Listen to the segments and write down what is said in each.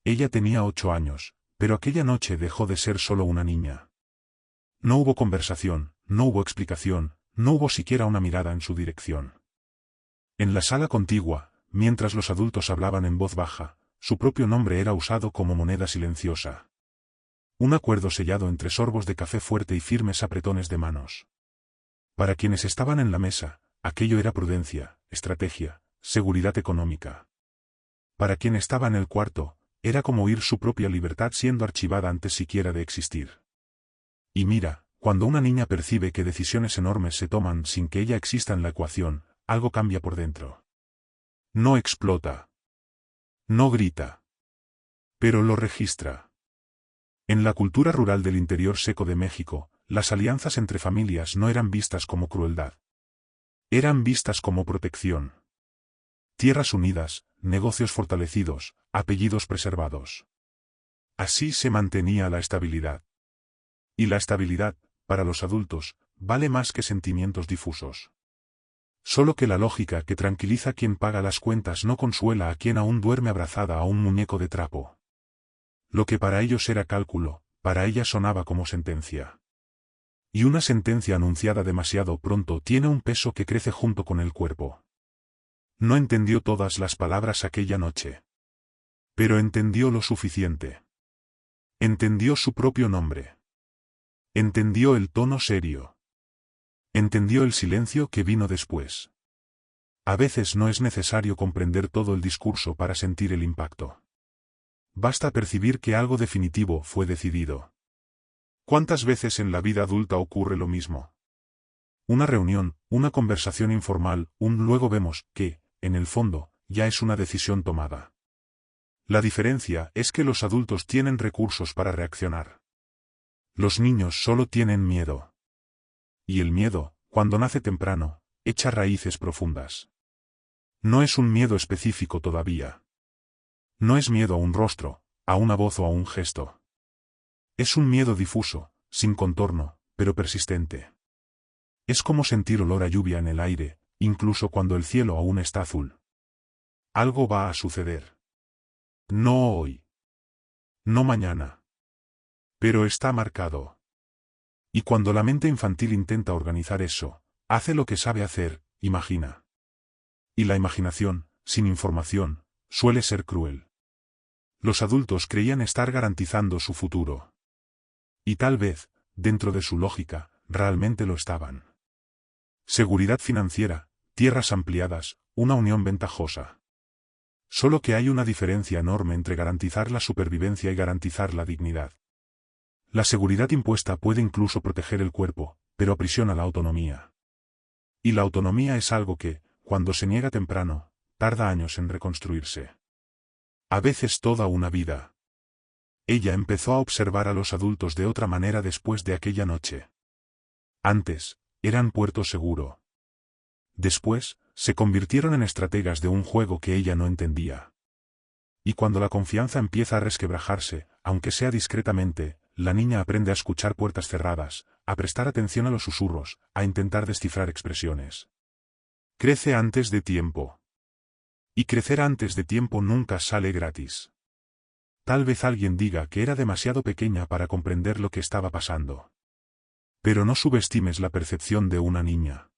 Ella tenía 8 años, pero aquella noche dejó de ser solo una niña. No hubo conversación, no hubo explicación, no hubo siquiera una mirada en su dirección. En la sala contigua, mientras los adultos hablaban en voz baja, su propio nombre era usado como moneda silenciosa. Un acuerdo sellado entre sorbos de café fuerte y firmes apretones de manos. Para quienes estaban en la mesa, aquello era prudencia, estrategia, seguridad económica. Para quien estaba en el cuarto, era como oír su propia libertad siendo archivada antes siquiera de existir. Y mira, cuando una niña percibe que decisiones enormes se toman sin que ella exista en la ecuación, algo cambia por dentro. No explota. No grita. Pero lo registra. En la cultura rural del interior seco de México, las alianzas entre familias no eran vistas como crueldad. Eran vistas como protección. Tierras unidas, negocios fortalecidos, apellidos preservados. Así se mantenía la estabilidad. Y la estabilidad, para los adultos, vale más que sentimientos difusos. Solo que la lógica que tranquiliza a quien paga las cuentas no consuela a quien aún duerme abrazada a un muñeco de trapo. Lo que para ellos era cálculo, para ella sonaba como sentencia. Y una sentencia anunciada demasiado pronto tiene un peso que crece junto con el cuerpo. No entendió todas las palabras aquella noche. Pero entendió lo suficiente. Entendió su propio nombre. Entendió el tono serio. Entendió el silencio que vino después. A veces no es necesario comprender todo el discurso para sentir el impacto. Basta percibir que algo definitivo fue decidido. ¿Cuántas veces en la vida adulta ocurre lo mismo? Una reunión, una conversación informal, luego vemos que, en el fondo, ya es una decisión tomada. La diferencia es que los adultos tienen recursos para reaccionar. Los niños solo tienen miedo. Y el miedo, cuando nace temprano, echa raíces profundas. No es un miedo específico todavía. No es miedo a un rostro, a una voz o a un gesto. Es un miedo difuso, sin contorno, pero persistente. Es como sentir olor a lluvia en el aire, incluso cuando el cielo aún está azul. Algo va a suceder. No hoy. No mañana. Pero está marcado. Y cuando la mente infantil intenta organizar eso, hace lo que sabe hacer, imagina. Y la imaginación, sin información, suele ser cruel. Los adultos creían estar garantizando su futuro. Y tal vez, dentro de su lógica, realmente lo estaban. Seguridad financiera, tierras ampliadas, una unión ventajosa. Solo que hay una diferencia enorme entre garantizar la supervivencia y garantizar la dignidad. La seguridad impuesta puede incluso proteger el cuerpo, pero aprisiona la autonomía. Y la autonomía es algo que, cuando se niega temprano, tarda años en reconstruirse. A veces toda una vida. Ella empezó a observar a los adultos de otra manera después de aquella noche. Antes, eran puerto seguro. Después, se convirtieron en estrategas de un juego que ella no entendía. Y cuando la confianza empieza a resquebrajarse, aunque sea discretamente, la niña aprende a escuchar puertas cerradas, a prestar atención a los susurros, a intentar descifrar expresiones. Crece antes de tiempo. Y crecer antes de tiempo nunca sale gratis. Tal vez alguien diga que era demasiado pequeña para comprender lo que estaba pasando. Pero no subestimes la percepción de una niña.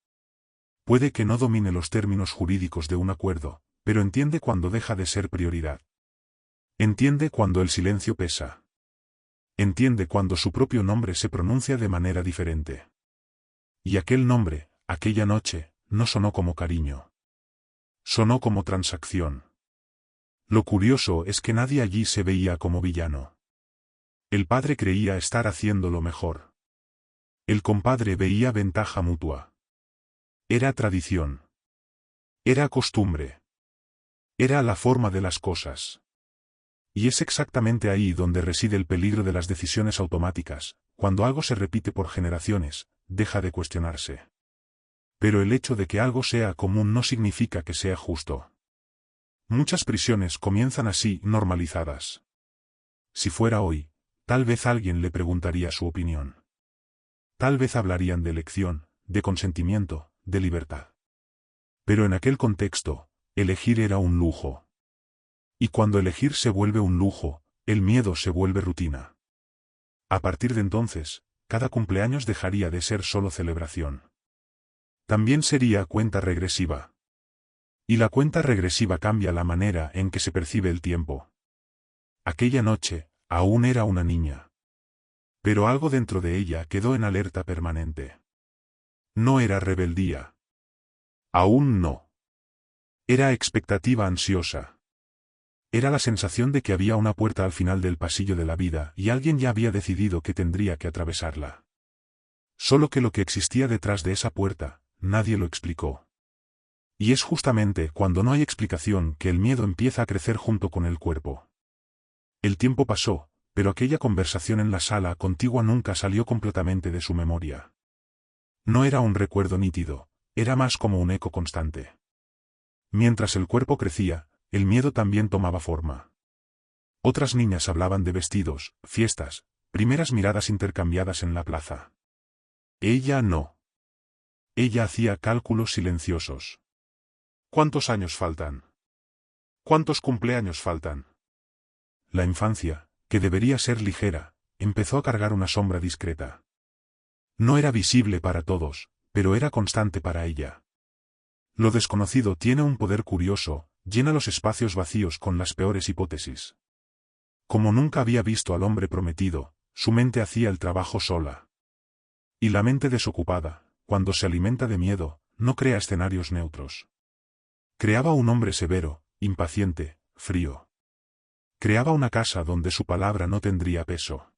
Puede que no domine los términos jurídicos de un acuerdo, pero entiende cuando deja de ser prioridad. Entiende cuando el silencio pesa. Entiende cuando su propio nombre se pronuncia de manera diferente. Y aquel nombre, aquella noche, no sonó como cariño. Sonó como transacción. Lo curioso es que nadie allí se veía como villano. El padre creía estar haciendo lo mejor. El compadre veía ventaja mutua. Era tradición. Era costumbre. Era la forma de las cosas. Y es exactamente ahí donde reside el peligro de las decisiones automáticas. Cuando algo se repite por generaciones, deja de cuestionarse. Pero el hecho de que algo sea común no significa que sea justo. Muchas prisiones comienzan así, normalizadas. Si fuera hoy, tal vez alguien le preguntaría su opinión. Tal vez hablarían de elección, de consentimiento, de libertad. Pero en aquel contexto, elegir era un lujo. Y cuando elegir se vuelve un lujo, el miedo se vuelve rutina. A partir de entonces, cada cumpleaños dejaría de ser solo celebración. También sería cuenta regresiva. Y la cuenta regresiva cambia la manera en que se percibe el tiempo. Aquella noche, aún era una niña. Pero algo dentro de ella quedó en alerta permanente. No era rebeldía. Aún no. Era expectativa ansiosa. Era la sensación de que había una puerta al final del pasillo de la vida y alguien ya había decidido que tendría que atravesarla. Solo que lo que existía detrás de esa puerta, nadie lo explicó. Y es justamente cuando no hay explicación que el miedo empieza a crecer junto con el cuerpo. El tiempo pasó, pero aquella conversación en la sala contigua nunca salió completamente de su memoria. No era un recuerdo nítido, era más como un eco constante. Mientras el cuerpo crecía, el miedo también tomaba forma. Otras niñas hablaban de vestidos, fiestas, primeras miradas intercambiadas en la plaza. Ella no. Ella hacía cálculos silenciosos. ¿Cuántos años faltan? ¿Cuántos cumpleaños faltan? La infancia, que debería ser ligera, empezó a cargar una sombra discreta. No era visible para todos, pero era constante para ella. Lo desconocido tiene un poder curioso, llena los espacios vacíos con las peores hipótesis. Como nunca había visto al hombre prometido, su mente hacía el trabajo sola. Y la mente desocupada, cuando se alimenta de miedo, no crea escenarios neutros. Creaba un hombre severo, impaciente, frío. Creaba una casa donde su palabra no tendría peso.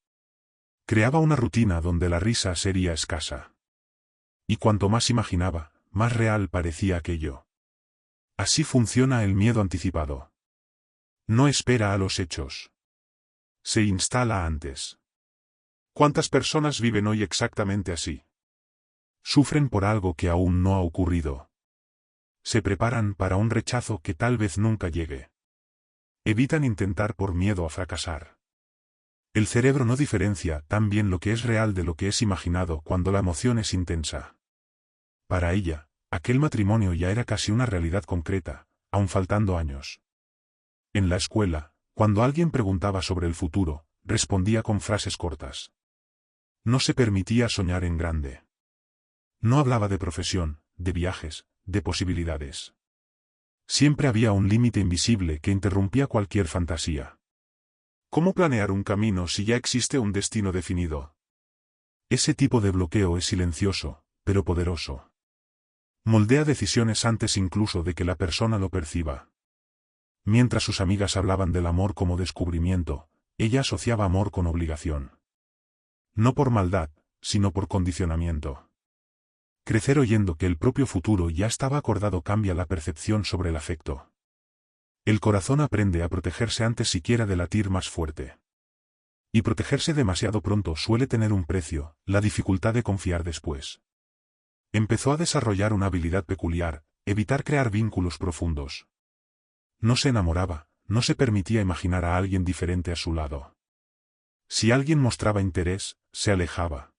Creaba una rutina donde la risa sería escasa. Y cuanto más imaginaba, más real parecía aquello. Así funciona el miedo anticipado. No espera a los hechos. Se instala antes. ¿Cuántas personas viven hoy exactamente así? Sufren por algo que aún no ha ocurrido. Se preparan para un rechazo que tal vez nunca llegue. Evitan intentar por miedo a fracasar. El cerebro no diferencia tan bien lo que es real de lo que es imaginado cuando la emoción es intensa. Para ella, aquel matrimonio ya era casi una realidad concreta, aun faltando años. En la escuela, cuando alguien preguntaba sobre el futuro, respondía con frases cortas. No se permitía soñar en grande. No hablaba de profesión, de viajes, de posibilidades. Siempre había un límite invisible que interrumpía cualquier fantasía. ¿Cómo planear un camino si ya existe un destino definido? Ese tipo de bloqueo es silencioso, pero poderoso. Moldea decisiones antes incluso de que la persona lo perciba. Mientras sus amigas hablaban del amor como descubrimiento, ella asociaba amor con obligación. No por maldad, sino por condicionamiento. Crecer oyendo que el propio futuro ya estaba acordado cambia la percepción sobre el afecto. El corazón aprende a protegerse antes siquiera de latir más fuerte. Y protegerse demasiado pronto suele tener un precio, la dificultad de confiar después. Empezó a desarrollar una habilidad peculiar, evitar crear vínculos profundos. No se enamoraba, no se permitía imaginar a alguien diferente a su lado. Si alguien mostraba interés, se alejaba.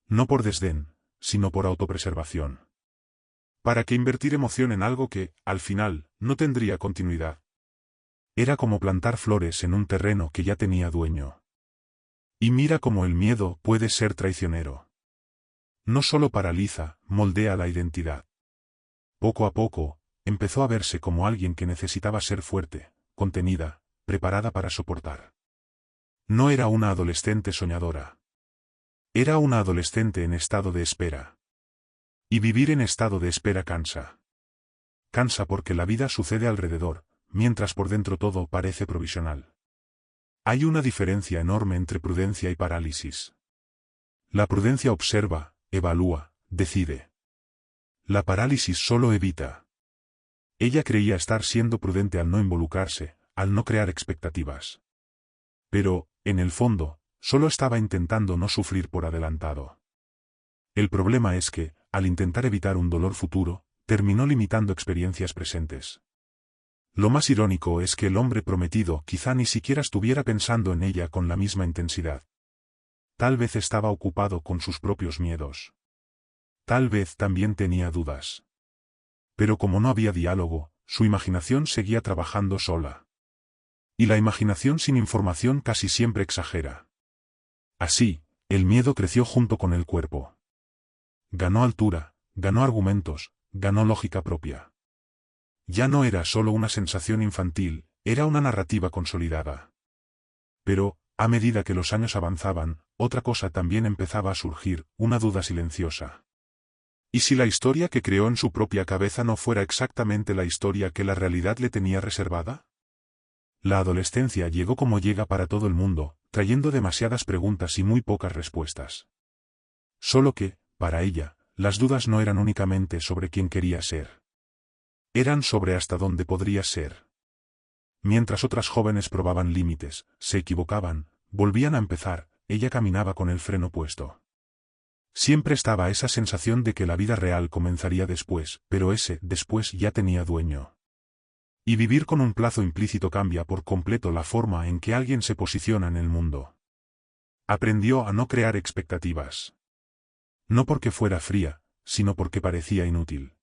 No por desdén, sino por autopreservación. ¿Para qué invertir emoción en algo que, al final, no tendría continuidad? Era como plantar flores en un terreno que ya tenía dueño. Y mira cómo el miedo puede ser traicionero. No solo paraliza, moldea la identidad. Poco a poco, empezó a verse como alguien que necesitaba ser fuerte, contenida, preparada para soportar. No era una adolescente soñadora. Era una adolescente en estado de espera. Y vivir en estado de espera cansa. Cansa porque la vida sucede alrededor, mientras por dentro todo parece provisional. Hay una diferencia enorme entre prudencia y parálisis. La prudencia observa, evalúa, decide. La parálisis solo evita. Ella creía estar siendo prudente al no involucrarse, al no crear expectativas. Pero, en el fondo, solo estaba intentando no sufrir por adelantado. El problema es que, al intentar evitar un dolor futuro, terminó limitando experiencias presentes. Lo más irónico es que el hombre prometido quizá ni siquiera estuviera pensando en ella con la misma intensidad. Tal vez estaba ocupado con sus propios miedos. Tal vez también tenía dudas. Pero como no había diálogo, su imaginación seguía trabajando sola. Y la imaginación sin información casi siempre exagera. Así, el miedo creció junto con el cuerpo. Ganó altura, ganó argumentos, ganó lógica propia. Ya no era solo una sensación infantil, era una narrativa consolidada. Pero, a medida que los años avanzaban, otra cosa también empezaba a surgir, una duda silenciosa. ¿Y si la historia que creó en su propia cabeza no fuera exactamente la historia que la realidad le tenía reservada? La adolescencia llegó como llega para todo el mundo, trayendo demasiadas preguntas y muy pocas respuestas. Solo que, para ella, las dudas no eran únicamente sobre quién quería ser. Eran sobre hasta dónde podría ser. Mientras otras jóvenes probaban límites, se equivocaban, volvían a empezar, ella caminaba con el freno puesto. Siempre estaba esa sensación de que la vida real comenzaría después, pero ese después ya tenía dueño. Y vivir con un plazo implícito cambia por completo la forma en que alguien se posiciona en el mundo. Aprendió a no crear expectativas. No porque fuera fría, sino porque parecía inútil.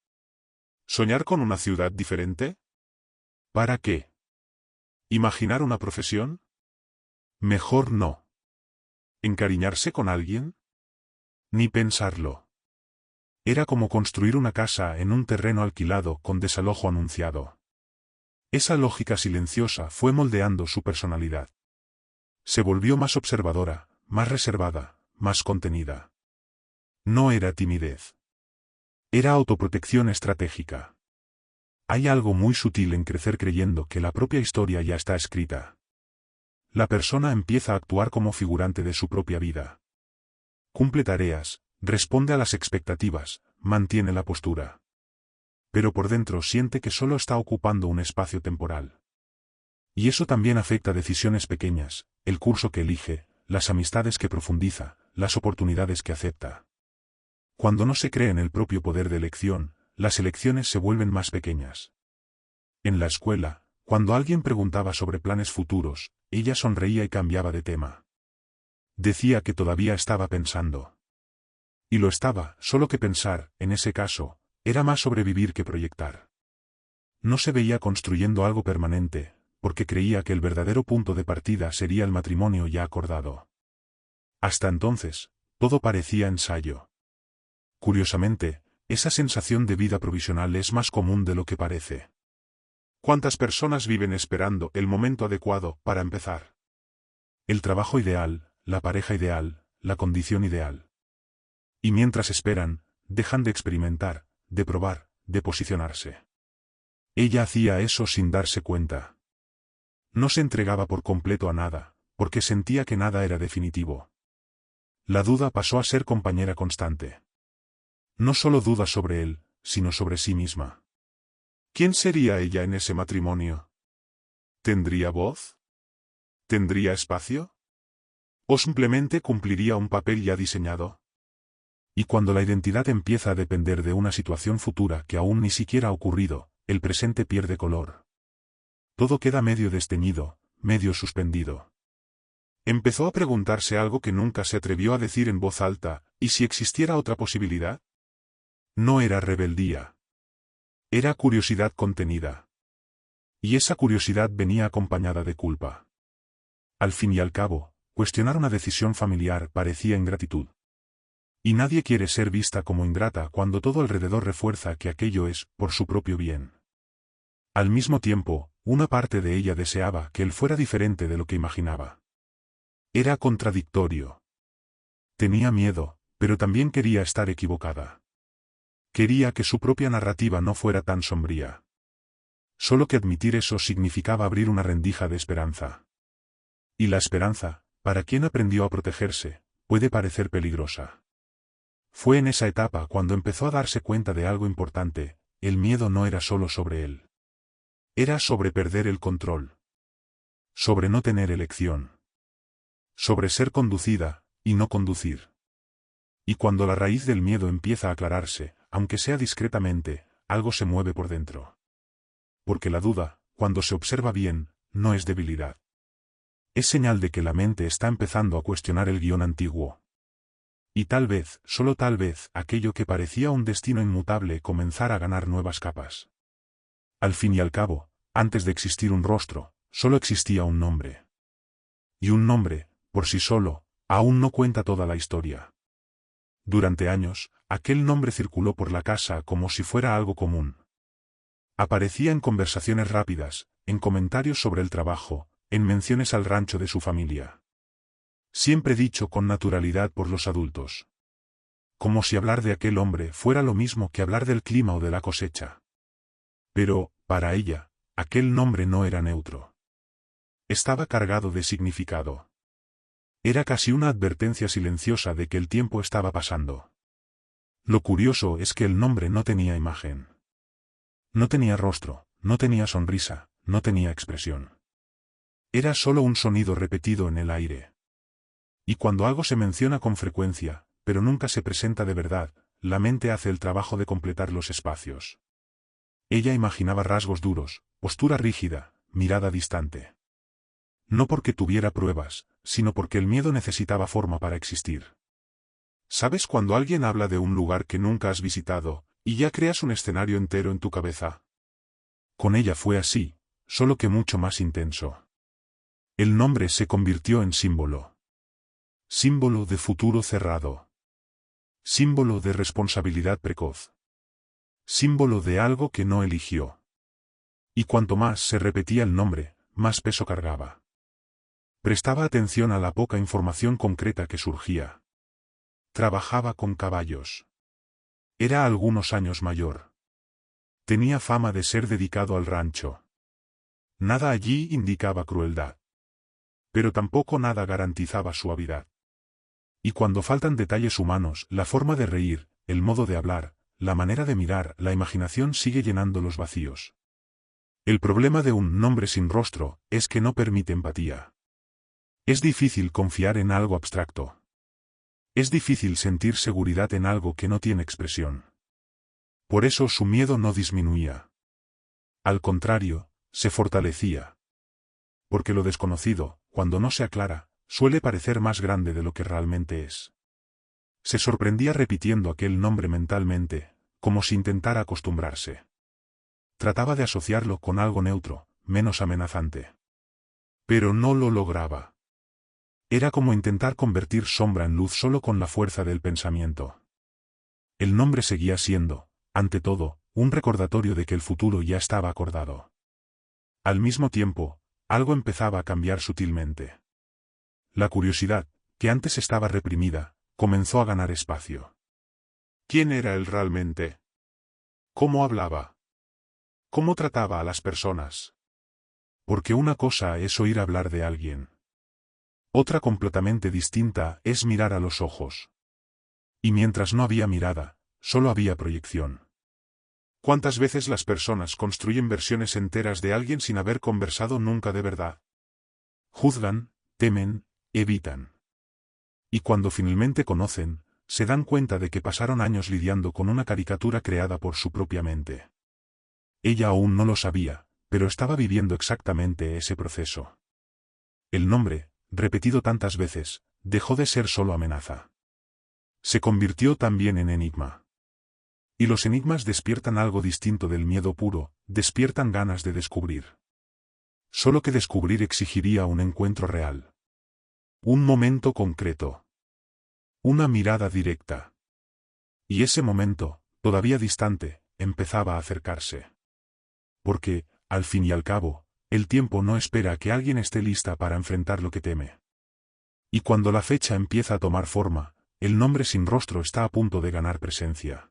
¿Soñar con una ciudad diferente? ¿Para qué? ¿Imaginar una profesión? Mejor no. ¿Encariñarse con alguien? Ni pensarlo. Era como construir una casa en un terreno alquilado con desalojo anunciado. Esa lógica silenciosa fue moldeando su personalidad. Se volvió más observadora, más reservada, más contenida. No era timidez. Era autoprotección estratégica. Hay algo muy sutil en crecer creyendo que la propia historia ya está escrita. La persona empieza a actuar como figurante de su propia vida. Cumple tareas, responde a las expectativas, mantiene la postura. Pero por dentro siente que solo está ocupando un espacio temporal. Y eso también afecta decisiones pequeñas, el curso que elige, las amistades que profundiza, las oportunidades que acepta. Cuando no se cree en el propio poder de elección, las elecciones se vuelven más pequeñas. En la escuela, cuando alguien preguntaba sobre planes futuros, ella sonreía y cambiaba de tema. Decía que todavía estaba pensando. Y lo estaba, solo que pensar, en ese caso, era más sobrevivir que proyectar. No se veía construyendo algo permanente, porque creía que el verdadero punto de partida sería el matrimonio ya acordado. Hasta entonces, todo parecía ensayo. Curiosamente, esa sensación de vida provisional es más común de lo que parece. ¿Cuántas personas viven esperando el momento adecuado para empezar? El trabajo ideal, la pareja ideal, la condición ideal. Y mientras esperan, dejan de experimentar, de probar, de posicionarse. Ella hacía eso sin darse cuenta. No se entregaba por completo a nada, porque sentía que nada era definitivo. La duda pasó a ser compañera constante. No solo duda sobre él, sino sobre sí misma. ¿Quién sería ella en ese matrimonio? ¿Tendría voz? ¿Tendría espacio? ¿O simplemente cumpliría un papel ya diseñado? Y cuando la identidad empieza a depender de una situación futura que aún ni siquiera ha ocurrido, el presente pierde color. Todo queda medio desteñido, medio suspendido. Empezó a preguntarse algo que nunca se atrevió a decir en voz alta, ¿y si existiera otra posibilidad? No era rebeldía. Era curiosidad contenida. Y esa curiosidad venía acompañada de culpa. Al fin y al cabo, cuestionar una decisión familiar parecía ingratitud. Y nadie quiere ser vista como ingrata cuando todo alrededor refuerza que aquello es, por su propio bien. Al mismo tiempo, una parte de ella deseaba que él fuera diferente de lo que imaginaba. Era contradictorio. Tenía miedo, pero también quería estar equivocada. Quería que su propia narrativa no fuera tan sombría. Solo que admitir eso significaba abrir una rendija de esperanza. Y la esperanza, para quien aprendió a protegerse, puede parecer peligrosa. Fue en esa etapa cuando empezó a darse cuenta de algo importante: el miedo no era solo sobre él. Era sobre perder el control. Sobre no tener elección. Sobre ser conducida, y no conducir. Y cuando la raíz del miedo empieza a aclararse, aunque sea discretamente, algo se mueve por dentro. Porque la duda, cuando se observa bien, no es debilidad. Es señal de que la mente está empezando a cuestionar el guión antiguo. Y tal vez, solo tal vez, aquello que parecía un destino inmutable comenzara a ganar nuevas capas. Al fin y al cabo, antes de existir un rostro, solo existía un nombre. Y un nombre, por sí solo, aún no cuenta toda la historia. Durante años, aquel nombre circuló por la casa como si fuera algo común. Aparecía en conversaciones rápidas, en comentarios sobre el trabajo, en menciones al rancho de su familia. Siempre dicho con naturalidad por los adultos. Como si hablar de aquel hombre fuera lo mismo que hablar del clima o de la cosecha. Pero, para ella, aquel nombre no era neutro. Estaba cargado de significado. Era casi una advertencia silenciosa de que el tiempo estaba pasando. Lo curioso es que el nombre no tenía imagen. No tenía rostro, no tenía sonrisa, no tenía expresión. Era solo un sonido repetido en el aire. Y cuando algo se menciona con frecuencia, pero nunca se presenta de verdad, la mente hace el trabajo de completar los espacios. Ella imaginaba rasgos duros, postura rígida, mirada distante. No porque tuviera pruebas, sino porque el miedo necesitaba forma para existir. ¿Sabes cuando alguien habla de un lugar que nunca has visitado, y ya creas un escenario entero en tu cabeza? Con ella fue así, solo que mucho más intenso. El nombre se convirtió en símbolo. Símbolo de futuro cerrado. Símbolo de responsabilidad precoz. Símbolo de algo que no eligió. Y cuanto más se repetía el nombre, más peso cargaba. Prestaba atención a la poca información concreta que surgía. Trabajaba con caballos. Era algunos años mayor. Tenía fama de ser dedicado al rancho. Nada allí indicaba crueldad. Pero tampoco nada garantizaba suavidad. Y cuando faltan detalles humanos, la forma de reír, el modo de hablar, la manera de mirar, la imaginación sigue llenando los vacíos. El problema de un nombre sin rostro es que no permite empatía. Es difícil confiar en algo abstracto. Es difícil sentir seguridad en algo que no tiene expresión. Por eso su miedo no disminuía. Al contrario, se fortalecía. Porque lo desconocido, cuando no se aclara, suele parecer más grande de lo que realmente es. Se sorprendía repitiendo aquel nombre mentalmente, como si intentara acostumbrarse. Trataba de asociarlo con algo neutro, menos amenazante. Pero no lo lograba. Era como intentar convertir sombra en luz solo con la fuerza del pensamiento. El nombre seguía siendo, ante todo, un recordatorio de que el futuro ya estaba acordado. Al mismo tiempo, algo empezaba a cambiar sutilmente. La curiosidad, que antes estaba reprimida, comenzó a ganar espacio. ¿Quién era él realmente? ¿Cómo hablaba? ¿Cómo trataba a las personas? Porque una cosa es oír hablar de alguien. Otra completamente distinta es mirar a los ojos. Y mientras no había mirada, solo había proyección. ¿Cuántas veces las personas construyen versiones enteras de alguien sin haber conversado nunca de verdad? Juzgan, temen, evitan. Y cuando finalmente conocen, se dan cuenta de que pasaron años lidiando con una caricatura creada por su propia mente. Ella aún no lo sabía, pero estaba viviendo exactamente ese proceso. El nombre, repetido tantas veces, dejó de ser solo amenaza. Se convirtió también en enigma. Y los enigmas despiertan algo distinto del miedo puro, despiertan ganas de descubrir. Solo que descubrir exigiría un encuentro real. Un momento concreto. Una mirada directa. Y ese momento, todavía distante, empezaba a acercarse. Porque, al fin y al cabo, el tiempo no espera a que alguien esté lista para enfrentar lo que teme. Y cuando la fecha empieza a tomar forma, el nombre sin rostro está a punto de ganar presencia.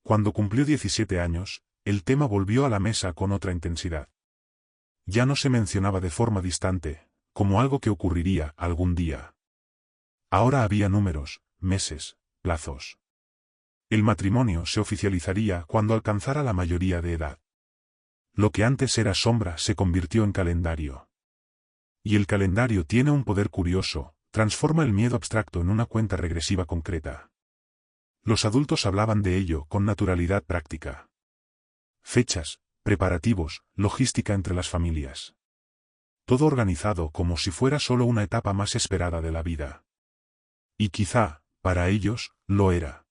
Cuando cumplió 17 años, el tema volvió a la mesa con otra intensidad. Ya no se mencionaba de forma distante, como algo que ocurriría algún día. Ahora había números, meses, plazos. El matrimonio se oficializaría cuando alcanzara la mayoría de edad. Lo que antes era sombra se convirtió en calendario. Y el calendario tiene un poder curioso, transforma el miedo abstracto en una cuenta regresiva concreta. Los adultos hablaban de ello con naturalidad práctica. Fechas, preparativos, logística entre las familias. Todo organizado como si fuera solo una etapa más esperada de la vida. Y quizá, para ellos, lo era.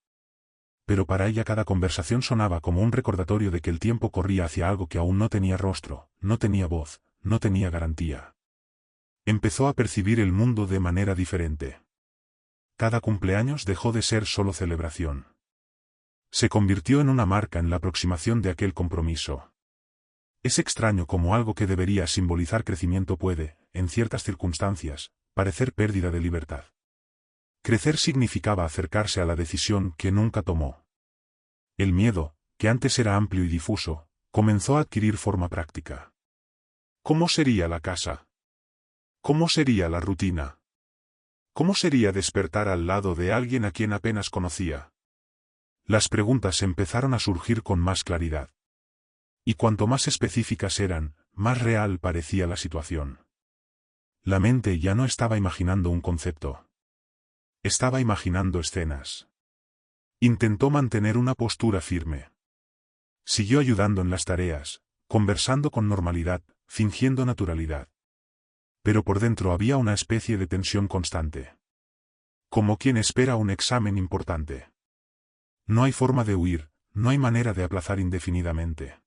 Pero para ella cada conversación sonaba como un recordatorio de que el tiempo corría hacia algo que aún no tenía rostro, no tenía voz, no tenía garantía. Empezó a percibir el mundo de manera diferente. Cada cumpleaños dejó de ser solo celebración. Se convirtió en una marca en la aproximación de aquel compromiso. Es extraño cómo algo que debería simbolizar crecimiento puede, en ciertas circunstancias, parecer pérdida de libertad. Crecer significaba acercarse a la decisión que nunca tomó. El miedo, que antes era amplio y difuso, comenzó a adquirir forma práctica. ¿Cómo sería la casa? ¿Cómo sería la rutina? ¿Cómo sería despertar al lado de alguien a quien apenas conocía? Las preguntas empezaron a surgir con más claridad. Y cuanto más específicas eran, más real parecía la situación. La mente ya no estaba imaginando un concepto. Estaba imaginando escenas. Intentó mantener una postura firme. Siguió ayudando en las tareas, conversando con normalidad, fingiendo naturalidad. Pero por dentro había una especie de tensión constante. Como quien espera un examen importante. No hay forma de huir, no hay manera de aplazar indefinidamente.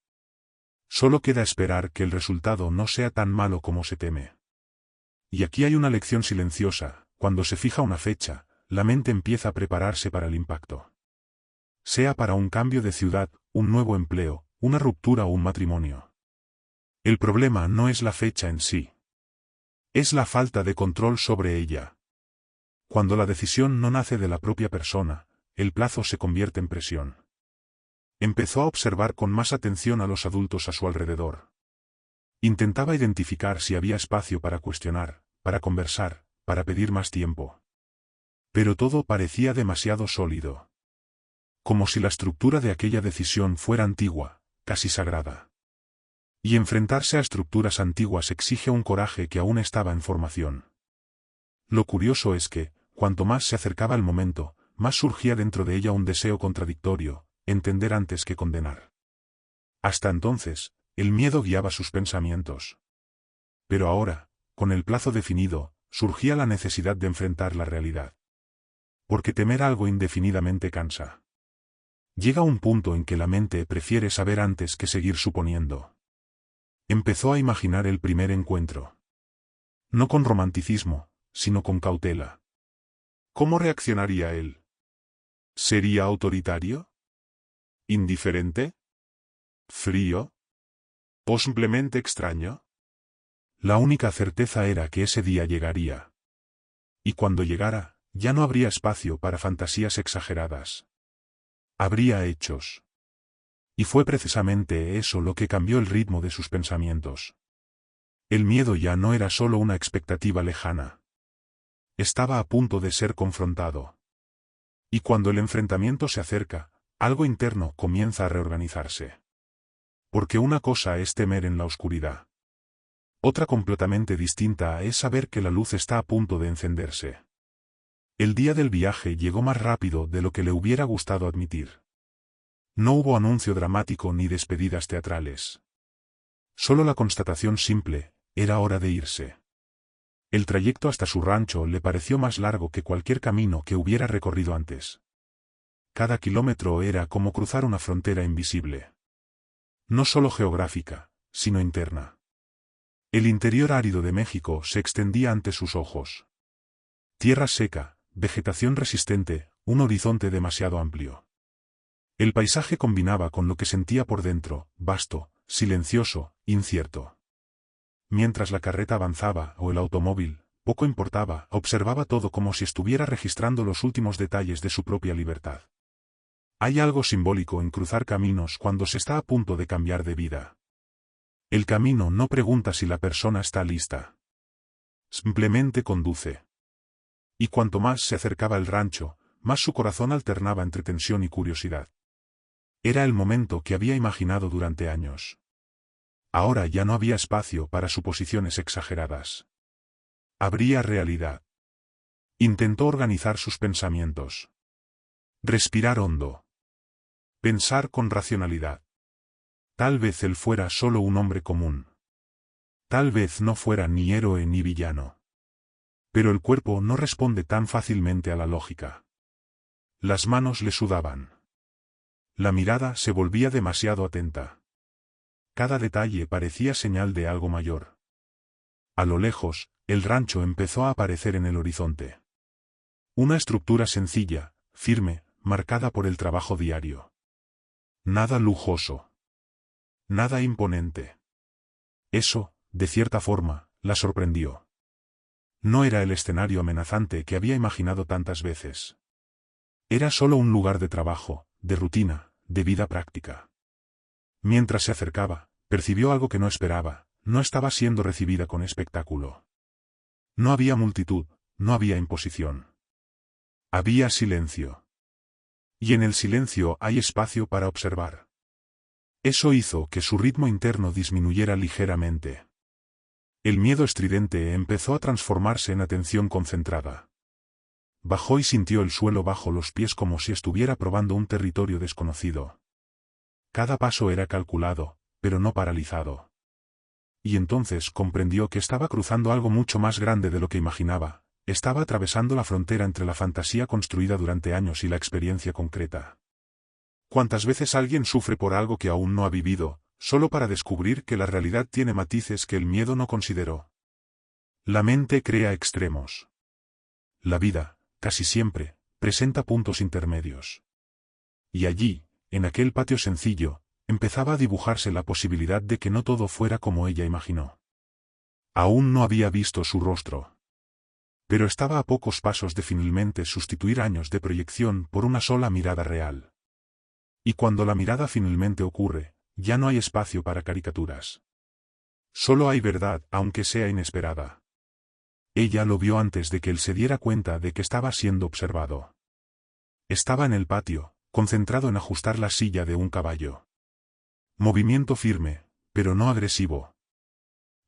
Solo queda esperar que el resultado no sea tan malo como se teme. Y aquí hay una lección silenciosa: cuando se fija una fecha, la mente empieza a prepararse para el impacto. Sea para un cambio de ciudad, un nuevo empleo, una ruptura o un matrimonio. El problema no es la fecha en sí. Es la falta de control sobre ella. Cuando la decisión no nace de la propia persona, el plazo se convierte en presión. Empezó a observar con más atención a los adultos a su alrededor. Intentaba identificar si había espacio para cuestionar, para conversar, para pedir más tiempo. Pero todo parecía demasiado sólido. Como si la estructura de aquella decisión fuera antigua, casi sagrada. Y enfrentarse a estructuras antiguas exige un coraje que aún estaba en formación. Lo curioso es que, cuanto más se acercaba el momento, más surgía dentro de ella un deseo contradictorio: entender antes que condenar. Hasta entonces, el miedo guiaba sus pensamientos. Pero ahora, con el plazo definido, surgía la necesidad de enfrentar la realidad. Porque temer algo indefinidamente cansa. Llega un punto en que la mente prefiere saber antes que seguir suponiendo. Empezó a imaginar el primer encuentro. No con romanticismo, sino con cautela. ¿Cómo reaccionaría él? ¿Sería autoritario? ¿Indiferente? ¿Frío? ¿O simplemente extraño? La única certeza era que ese día llegaría. Y cuando llegara, ya no habría espacio para fantasías exageradas. Habría hechos. Y fue precisamente eso lo que cambió el ritmo de sus pensamientos. El miedo ya no era solo una expectativa lejana. Estaba a punto de ser confrontado. Y cuando el enfrentamiento se acerca, algo interno comienza a reorganizarse. Porque una cosa es temer en la oscuridad. Otra completamente distinta es saber que la luz está a punto de encenderse. El día del viaje llegó más rápido de lo que le hubiera gustado admitir. No hubo anuncio dramático ni despedidas teatrales. Solo la constatación simple: era hora de irse. El trayecto hasta su rancho le pareció más largo que cualquier camino que hubiera recorrido antes. Cada kilómetro era como cruzar una frontera invisible. No solo geográfica, sino interna. El interior árido de México se extendía ante sus ojos. Tierra seca, vegetación resistente, un horizonte demasiado amplio. El paisaje combinaba con lo que sentía por dentro: vasto, silencioso, incierto. Mientras la carreta avanzaba, o el automóvil, poco importaba, observaba todo como si estuviera registrando los últimos detalles de su propia libertad. Hay algo simbólico en cruzar caminos cuando se está a punto de cambiar de vida. El camino no pregunta si la persona está lista. Simplemente conduce. Y cuanto más se acercaba el rancho, más su corazón alternaba entre tensión y curiosidad. Era el momento que había imaginado durante años. Ahora ya no había espacio para suposiciones exageradas. Habría realidad. Intentó organizar sus pensamientos. Respirar hondo. Pensar con racionalidad. Tal vez él fuera solo un hombre común. Tal vez no fuera ni héroe ni villano. Pero el cuerpo no responde tan fácilmente a la lógica. Las manos le sudaban. La mirada se volvía demasiado atenta. Cada detalle parecía señal de algo mayor. A lo lejos, el rancho empezó a aparecer en el horizonte. Una estructura sencilla, firme, marcada por el trabajo diario. Nada lujoso. Nada imponente. Eso, de cierta forma, la sorprendió. No era el escenario amenazante que había imaginado tantas veces. Era solo un lugar de trabajo, de rutina, de vida práctica. Mientras se acercaba, percibió algo que no esperaba: no estaba siendo recibida con espectáculo. No había multitud, no había imposición. Había silencio. Y en el silencio hay espacio para observar. Eso hizo que su ritmo interno disminuyera ligeramente. El miedo estridente empezó a transformarse en atención concentrada. Bajó y sintió el suelo bajo los pies como si estuviera probando un territorio desconocido. Cada paso era calculado, pero no paralizado. Y entonces comprendió que estaba cruzando algo mucho más grande de lo que imaginaba. Estaba atravesando la frontera entre la fantasía construida durante años y la experiencia concreta. ¿Cuántas veces alguien sufre por algo que aún no ha vivido, solo para descubrir que la realidad tiene matices que el miedo no consideró? La mente crea extremos. La vida, casi siempre, presenta puntos intermedios. Y allí, en aquel patio sencillo, empezaba a dibujarse la posibilidad de que no todo fuera como ella imaginó. Aún no había visto su rostro. Pero estaba a pocos pasos de finalmente sustituir años de proyección por una sola mirada real. Y cuando la mirada finalmente ocurre, ya no hay espacio para caricaturas. Solo hay verdad, aunque sea inesperada. Ella lo vio antes de que él se diera cuenta de que estaba siendo observado. Estaba en el patio, concentrado en ajustar la silla de un caballo. Movimiento firme, pero no agresivo.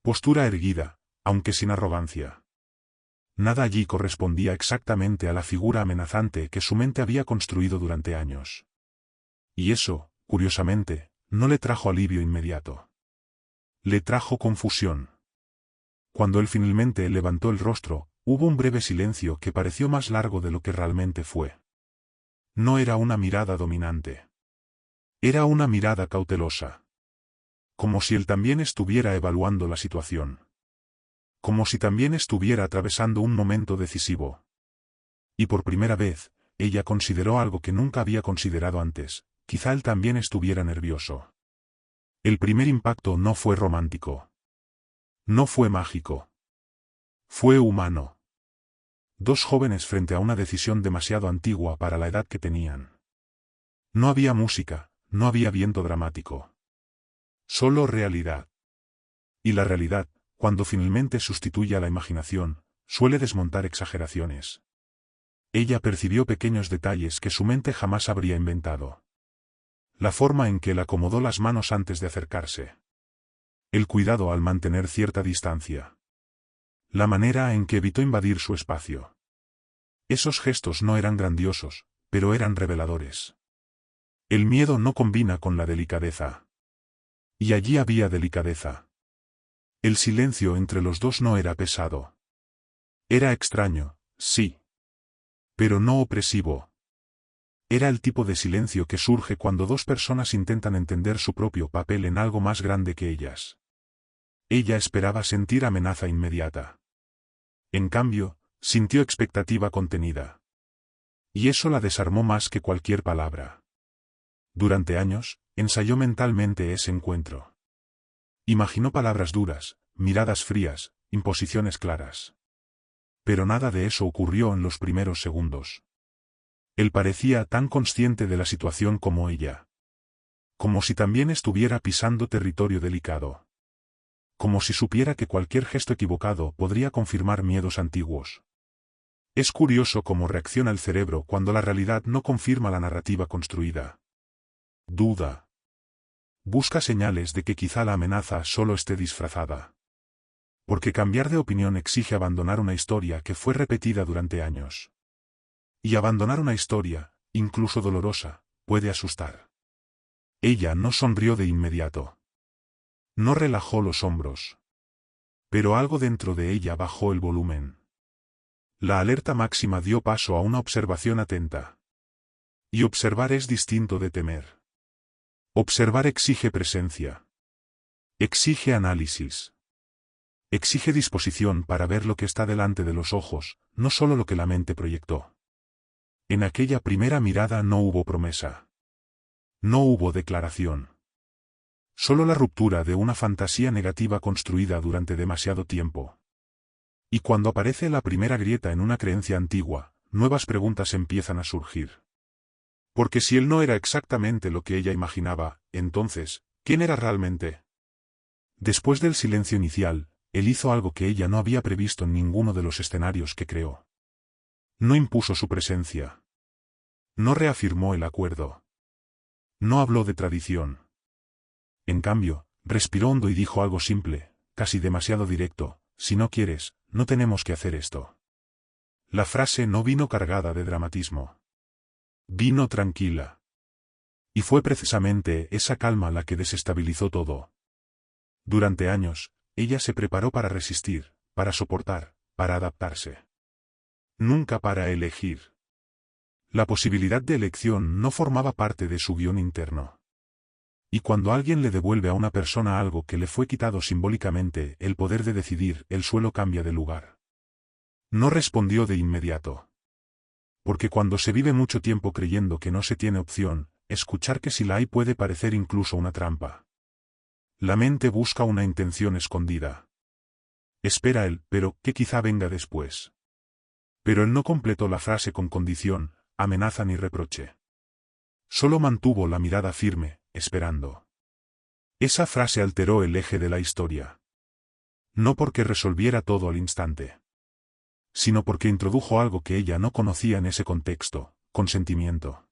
Postura erguida, aunque sin arrogancia. Nada allí correspondía exactamente a la figura amenazante que su mente había construido durante años. Y eso, curiosamente, no le trajo alivio inmediato. Le trajo confusión. Cuando él finalmente levantó el rostro, hubo un breve silencio que pareció más largo de lo que realmente fue. No era una mirada dominante. Era una mirada cautelosa. Como si él también estuviera evaluando la situación. Como si también estuviera atravesando un momento decisivo. Y por primera vez, ella consideró algo que nunca había considerado antes: quizá él también estuviera nervioso. El primer impacto no fue romántico. No fue mágico. Fue humano. Dos jóvenes frente a una decisión demasiado antigua para la edad que tenían. No había música, no había viento dramático. Solo realidad. Y la realidad, cuando finalmente sustituye a la imaginación, suele desmontar exageraciones. Ella percibió pequeños detalles que su mente jamás habría inventado. La forma en que él acomodó las manos antes de acercarse. El cuidado al mantener cierta distancia. La manera en que evitó invadir su espacio. Esos gestos no eran grandiosos, pero eran reveladores. El miedo no combina con la delicadeza. Y allí había delicadeza. El silencio entre los dos no era pesado. Era extraño, sí. Pero no opresivo. Era el tipo de silencio que surge cuando dos personas intentan entender su propio papel en algo más grande que ellas. Ella esperaba sentir amenaza inmediata. En cambio, sintió expectativa contenida. Y eso la desarmó más que cualquier palabra. Durante años, ensayó mentalmente ese encuentro. Imaginó palabras duras, miradas frías, imposiciones claras. Pero nada de eso ocurrió en los primeros segundos. Él parecía tan consciente de la situación como ella. Como si también estuviera pisando territorio delicado. Como si supiera que cualquier gesto equivocado podría confirmar miedos antiguos. Es curioso cómo reacciona el cerebro cuando la realidad no confirma la narrativa construida. Duda. Busca señales de que quizá la amenaza solo esté disfrazada. Porque cambiar de opinión exige abandonar una historia que fue repetida durante años. Y abandonar una historia, incluso dolorosa, puede asustar. Ella no sonrió de inmediato. No relajó los hombros. Pero algo dentro de ella bajó el volumen. La alerta máxima dio paso a una observación atenta. Y observar es distinto de temer. Observar exige presencia. Exige análisis. Exige disposición para ver lo que está delante de los ojos, no solo lo que la mente proyectó. En aquella primera mirada no hubo promesa. No hubo declaración. Solo la ruptura de una fantasía negativa construida durante demasiado tiempo. Y cuando aparece la primera grieta en una creencia antigua, nuevas preguntas empiezan a surgir. Porque si él no era exactamente lo que ella imaginaba, entonces, ¿quién era realmente? Después del silencio inicial, él hizo algo que ella no había previsto en ninguno de los escenarios que creó. No impuso su presencia. No reafirmó el acuerdo. No habló de tradición. En cambio, respiró hondo y dijo algo simple, casi demasiado directo: si no quieres, no tenemos que hacer esto. La frase no vino cargada de dramatismo. Vino tranquila. Y fue precisamente esa calma la que desestabilizó todo. Durante años, ella se preparó para resistir, para soportar, para adaptarse. Nunca para elegir. La posibilidad de elección no formaba parte de su guión interno. Y cuando alguien le devuelve a una persona algo que le fue quitado simbólicamente, el poder de decidir, el suelo cambia de lugar. No respondió de inmediato. Porque cuando se vive mucho tiempo creyendo que no se tiene opción, escuchar que si la hay puede parecer incluso una trampa. La mente busca una intención escondida. Espera el pero, que quizá venga después. Pero él no completó la frase con condición, amenaza ni reproche. Solo mantuvo la mirada firme, esperando. Esa frase alteró el eje de la historia. No porque resolviera todo al instante, sino porque introdujo algo que ella no conocía en ese contexto: consentimiento.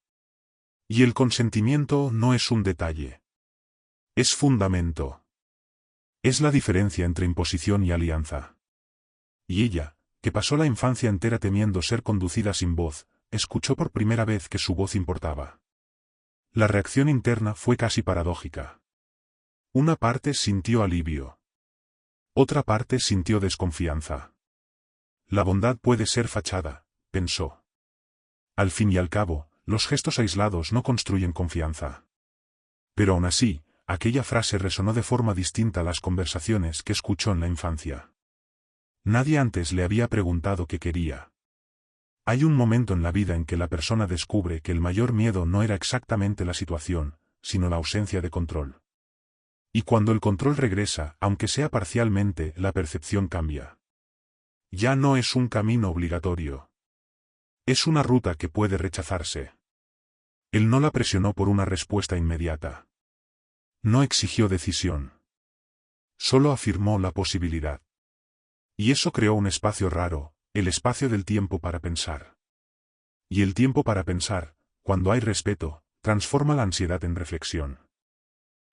Y el consentimiento no es un detalle. Es fundamento. Es la diferencia entre imposición y alianza. Y ella, que pasó la infancia entera temiendo ser conducida sin voz, escuchó por primera vez que su voz importaba. La reacción interna fue casi paradójica. Una parte sintió alivio. Otra parte sintió desconfianza. La bondad puede ser fachada, pensó. Al fin y al cabo, los gestos aislados no construyen confianza. Pero aún así, aquella frase resonó de forma distinta a las conversaciones que escuchó en la infancia. Nadie antes le había preguntado qué quería. Hay un momento en la vida en que la persona descubre que el mayor miedo no era exactamente la situación, sino la ausencia de control. Y cuando el control regresa, aunque sea parcialmente, la percepción cambia. Ya no es un camino obligatorio. Es una ruta que puede rechazarse. Él no la presionó por una respuesta inmediata. No exigió decisión. Solo afirmó la posibilidad. Y eso creó un espacio raro, el espacio del tiempo para pensar. Y el tiempo para pensar, cuando hay respeto, transforma la ansiedad en reflexión.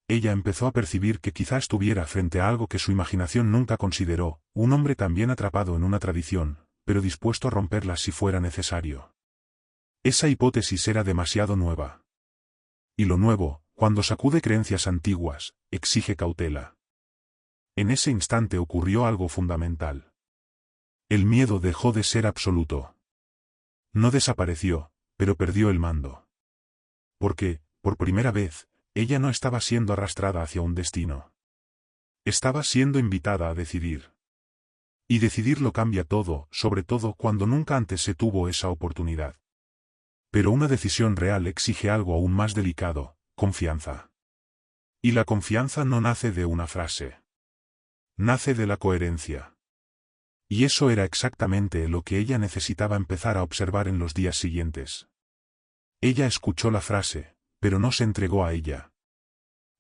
Ella empezó a percibir que quizá estuviera frente a algo que su imaginación nunca consideró: un hombre también atrapado en una tradición, pero dispuesto a romperla si fuera necesario. Esa hipótesis era demasiado nueva. Y lo nuevo, cuando sacude creencias antiguas, exige cautela. En ese instante ocurrió algo fundamental. El miedo dejó de ser absoluto. No desapareció, pero perdió el mando. Porque, por primera vez, ella no estaba siendo arrastrada hacia un destino. Estaba siendo invitada a decidir. Y decidir lo cambia todo, sobre todo cuando nunca antes se tuvo esa oportunidad. Pero una decisión real exige algo aún más delicado: confianza. Y la confianza no nace de una frase. Nace de la coherencia. Y eso era exactamente lo que ella necesitaba empezar a observar en los días siguientes. Ella escuchó la frase, pero no se entregó a ella.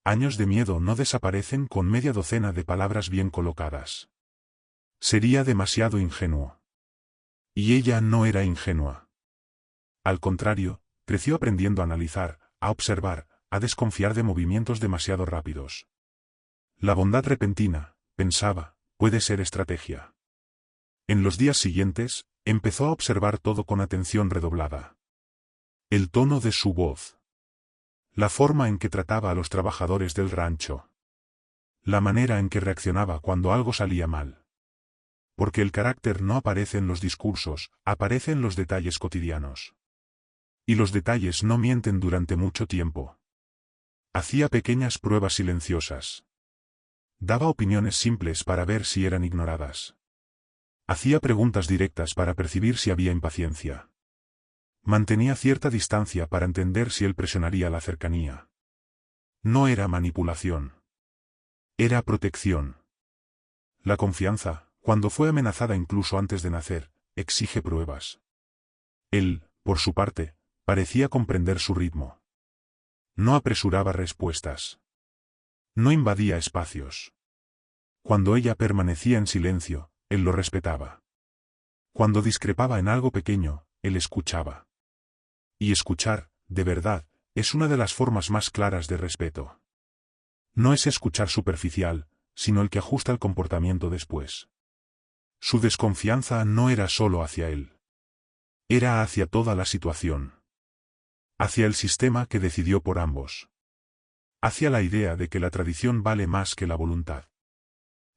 Años de miedo no desaparecen con media docena de palabras bien colocadas. Sería demasiado ingenuo. Y ella no era ingenua. Al contrario, creció aprendiendo a analizar, a observar, a desconfiar de movimientos demasiado rápidos. La bondad repentina, pensaba, puede ser estrategia. En los días siguientes, empezó a observar todo con atención redoblada. El tono de su voz. La forma en que trataba a los trabajadores del rancho. La manera en que reaccionaba cuando algo salía mal. Porque el carácter no aparece en los discursos, aparece en los detalles cotidianos. Y los detalles no mienten durante mucho tiempo. Hacía pequeñas pruebas silenciosas. Daba opiniones simples para ver si eran ignoradas. Hacía preguntas directas para percibir si había impaciencia. Mantenía cierta distancia para entender si él presionaría la cercanía. No era manipulación. Era protección. La confianza, cuando fue amenazada incluso antes de nacer, exige pruebas. Él, por su parte, parecía comprender su ritmo. No apresuraba respuestas. No invadía espacios. Cuando ella permanecía en silencio, él lo respetaba. Cuando discrepaba en algo pequeño, él escuchaba. Y escuchar, de verdad, es una de las formas más claras de respeto. No es escuchar superficial, sino el que ajusta el comportamiento después. Su desconfianza no era solo hacia él. Era hacia toda la situación. Hacia el sistema que decidió por ambos. Hacia la idea de que la tradición vale más que la voluntad.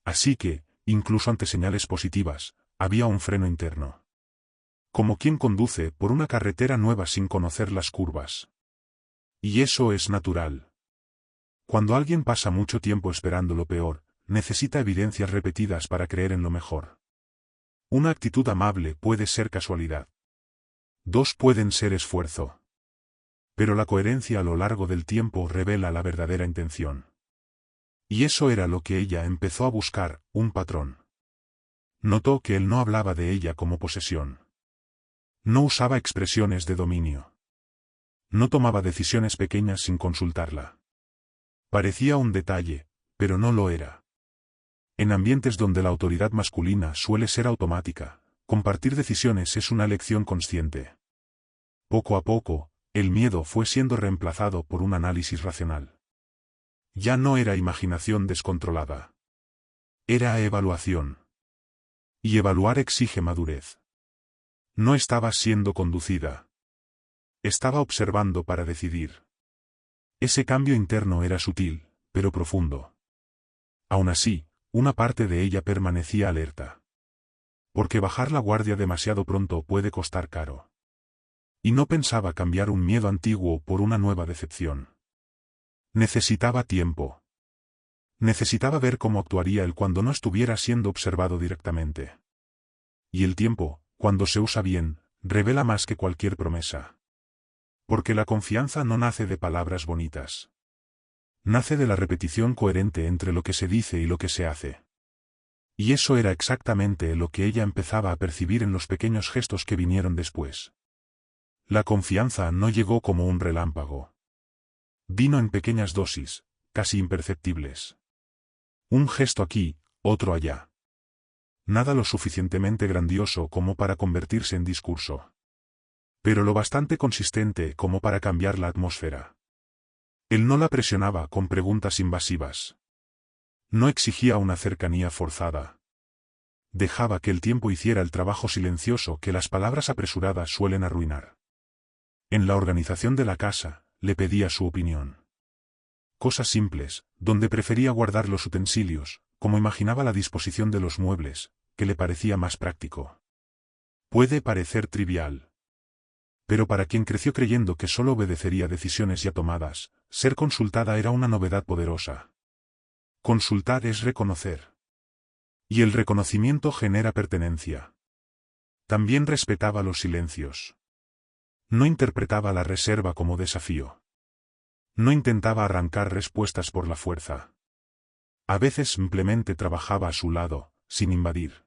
Así que, incluso ante señales positivas, había un freno interno. Como quien conduce por una carretera nueva sin conocer las curvas. Y eso es natural. Cuando alguien pasa mucho tiempo esperando lo peor, necesita evidencias repetidas para creer en lo mejor. Una actitud amable puede ser casualidad. Dos pueden ser esfuerzo. Pero la coherencia a lo largo del tiempo revela la verdadera intención. Y eso era lo que ella empezó a buscar, un patrón. Notó que él no hablaba de ella como posesión. No usaba expresiones de dominio. No tomaba decisiones pequeñas sin consultarla. Parecía un detalle, pero no lo era. En ambientes donde la autoridad masculina suele ser automática, compartir decisiones es una elección consciente. Poco a poco, el miedo fue siendo reemplazado por un análisis racional. Ya no era imaginación descontrolada. Era evaluación. Y evaluar exige madurez. No estaba siendo conducida. Estaba observando para decidir. Ese cambio interno era sutil, pero profundo. Aún así, una parte de ella permanecía alerta. Porque bajar la guardia demasiado pronto puede costar caro. Y no pensaba cambiar un miedo antiguo por una nueva decepción. Necesitaba tiempo. Necesitaba ver cómo actuaría él cuando no estuviera siendo observado directamente. Y el tiempo, cuando se usa bien, revela más que cualquier promesa. Porque la confianza no nace de palabras bonitas. Nace de la repetición coherente entre lo que se dice y lo que se hace. Y eso era exactamente lo que ella empezaba a percibir en los pequeños gestos que vinieron después. La confianza no llegó como un relámpago. Vino en pequeñas dosis, casi imperceptibles. Un gesto aquí, otro allá. Nada lo suficientemente grandioso como para convertirse en discurso. Pero lo bastante consistente como para cambiar la atmósfera. Él no la presionaba con preguntas invasivas. No exigía una cercanía forzada. Dejaba que el tiempo hiciera el trabajo silencioso que las palabras apresuradas suelen arruinar. En la organización de la casa, le pedía su opinión. Cosas simples, donde prefería guardar los utensilios, como imaginaba la disposición de los muebles, que le parecía más práctico. Puede parecer trivial. Pero para quien creció creyendo que solo obedecería decisiones ya tomadas, ser consultada era una novedad poderosa. Consultar es reconocer. Y el reconocimiento genera pertenencia. También respetaba los silencios. No interpretaba la reserva como desafío. No intentaba arrancar respuestas por la fuerza. A veces simplemente trabajaba a su lado, sin invadir.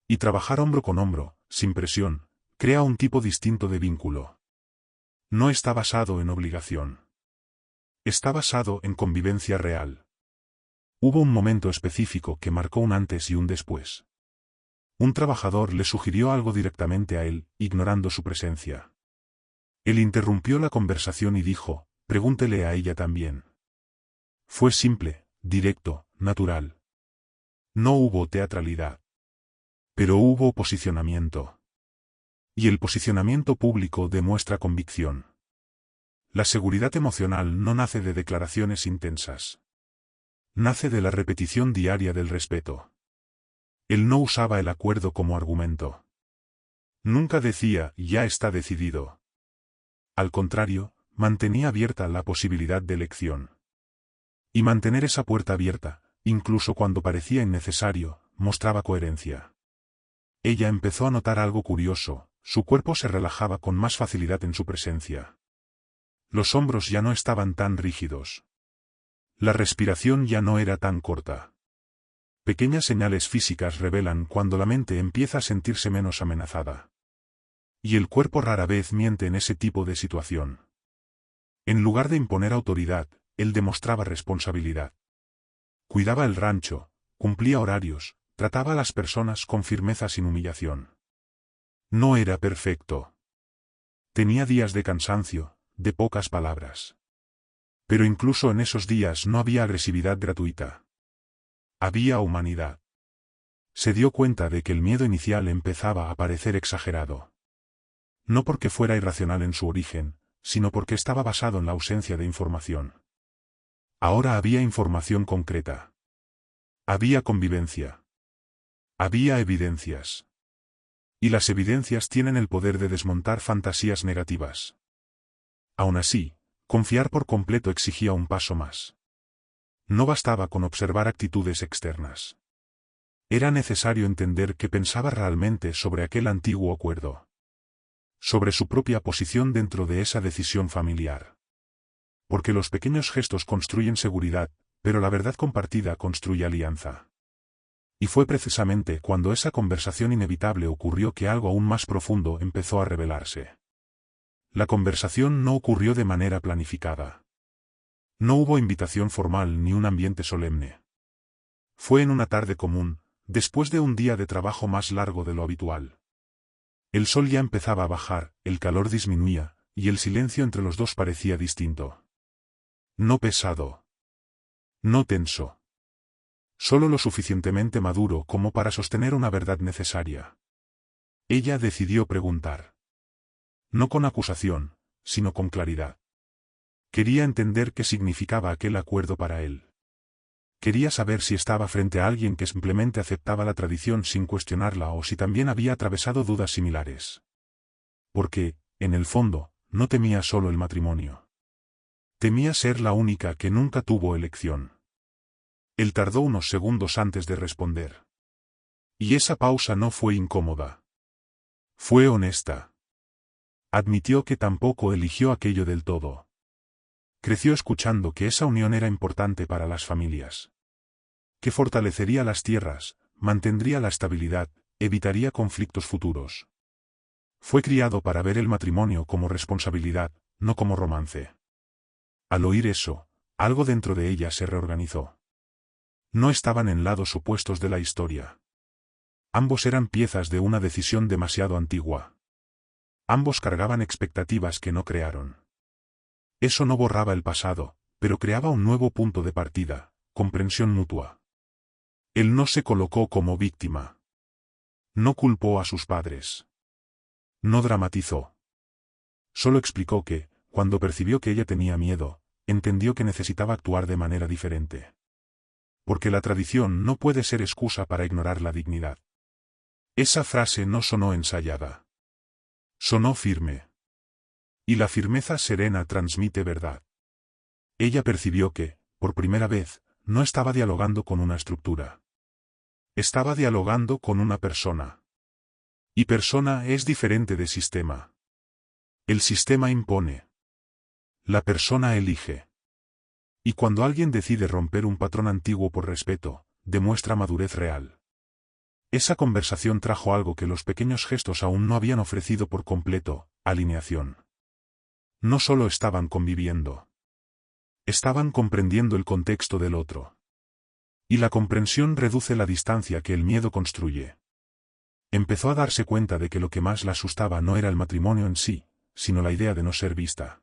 Y trabajar hombro con hombro, sin presión, crea un tipo distinto de vínculo. No está basado en obligación. Está basado en convivencia real. Hubo un momento específico que marcó un antes y un después. Un trabajador le sugirió algo directamente a él, ignorando su presencia. Él interrumpió la conversación y dijo, pregúntele a ella también. Fue simple, directo, natural. No hubo teatralidad. Pero hubo posicionamiento. Y el posicionamiento público demuestra convicción. La seguridad emocional no nace de declaraciones intensas. Nace de la repetición diaria del respeto. Él no usaba el acuerdo como argumento. Nunca decía, ya está decidido. Al contrario, mantenía abierta la posibilidad de elección. Y mantener esa puerta abierta, Incluso cuando parecía innecesario, mostraba coherencia. Ella empezó a notar algo curioso, su cuerpo se relajaba con más facilidad en su presencia. Los hombros ya no estaban tan rígidos. La respiración ya no era tan corta. Pequeñas señales físicas revelan cuando la mente empieza a sentirse menos amenazada. Y el cuerpo rara vez miente en ese tipo de situación. En lugar de imponer autoridad, él demostraba responsabilidad. Cuidaba el rancho, cumplía horarios, trataba a las personas con firmeza sin humillación. No era perfecto. Tenía días de cansancio, de pocas palabras. Pero incluso en esos días no había agresividad gratuita. Había humanidad. Se dio cuenta de que el miedo inicial empezaba a parecer exagerado. No porque fuera irracional en su origen, sino porque estaba basado en la ausencia de información. Ahora había información concreta. Había convivencia. Había evidencias. Y las evidencias tienen el poder de desmontar fantasías negativas. Aún así, confiar por completo exigía un paso más. No bastaba con observar actitudes externas. Era necesario entender qué pensaba realmente sobre aquel antiguo acuerdo. Sobre su propia posición dentro de esa decisión familiar. Porque los pequeños gestos construyen seguridad, pero la verdad compartida construye alianza. Y fue precisamente cuando esa conversación inevitable ocurrió que algo aún más profundo empezó a revelarse. La conversación no ocurrió de manera planificada. No hubo invitación formal ni un ambiente solemne. Fue en una tarde común, después de un día de trabajo más largo de lo habitual. El sol ya empezaba a bajar, el calor disminuía, y el silencio entre los dos parecía distinto. No pesado. No tenso. Solo lo suficientemente maduro como para sostener una verdad necesaria. Ella decidió preguntar. No con acusación, sino con claridad. Quería entender qué significaba aquel acuerdo para él. Quería saber si estaba frente a alguien que simplemente aceptaba la tradición sin cuestionarla o si también había atravesado dudas similares. Porque, en el fondo, no temía solo el matrimonio. Temía ser la única que nunca tuvo elección. Él tardó unos segundos antes de responder. Y esa pausa no fue incómoda. Fue honesta. Admitió que tampoco eligió aquello del todo. Creció escuchando que esa unión era importante para las familias. Que fortalecería las tierras, mantendría la estabilidad, evitaría conflictos futuros. Fue criado para ver el matrimonio como responsabilidad, no como romance. Al oír eso, algo dentro de ella se reorganizó. No estaban en lados opuestos de la historia. Ambos eran piezas de una decisión demasiado antigua. Ambos cargaban expectativas que no crearon. Eso no borraba el pasado, pero creaba un nuevo punto de partida, comprensión mutua. Él no se colocó como víctima. No culpó a sus padres. No dramatizó. Solo explicó que, cuando percibió que ella tenía miedo, entendió que necesitaba actuar de manera diferente. Porque la tradición no puede ser excusa para ignorar la dignidad. Esa frase no sonó ensayada. Sonó firme. Y la firmeza serena transmite verdad. Ella percibió que, por primera vez, no estaba dialogando con una estructura. Estaba dialogando con una persona. Y persona es diferente de sistema. El sistema impone. La persona elige. Y cuando alguien decide romper un patrón antiguo por respeto, demuestra madurez real. Esa conversación trajo algo que los pequeños gestos aún no habían ofrecido por completo: alineación. No solo estaban conviviendo. Estaban comprendiendo el contexto del otro. Y la comprensión reduce la distancia que el miedo construye. Empezó a darse cuenta de que lo que más la asustaba no era el matrimonio en sí, sino la idea de no ser vista.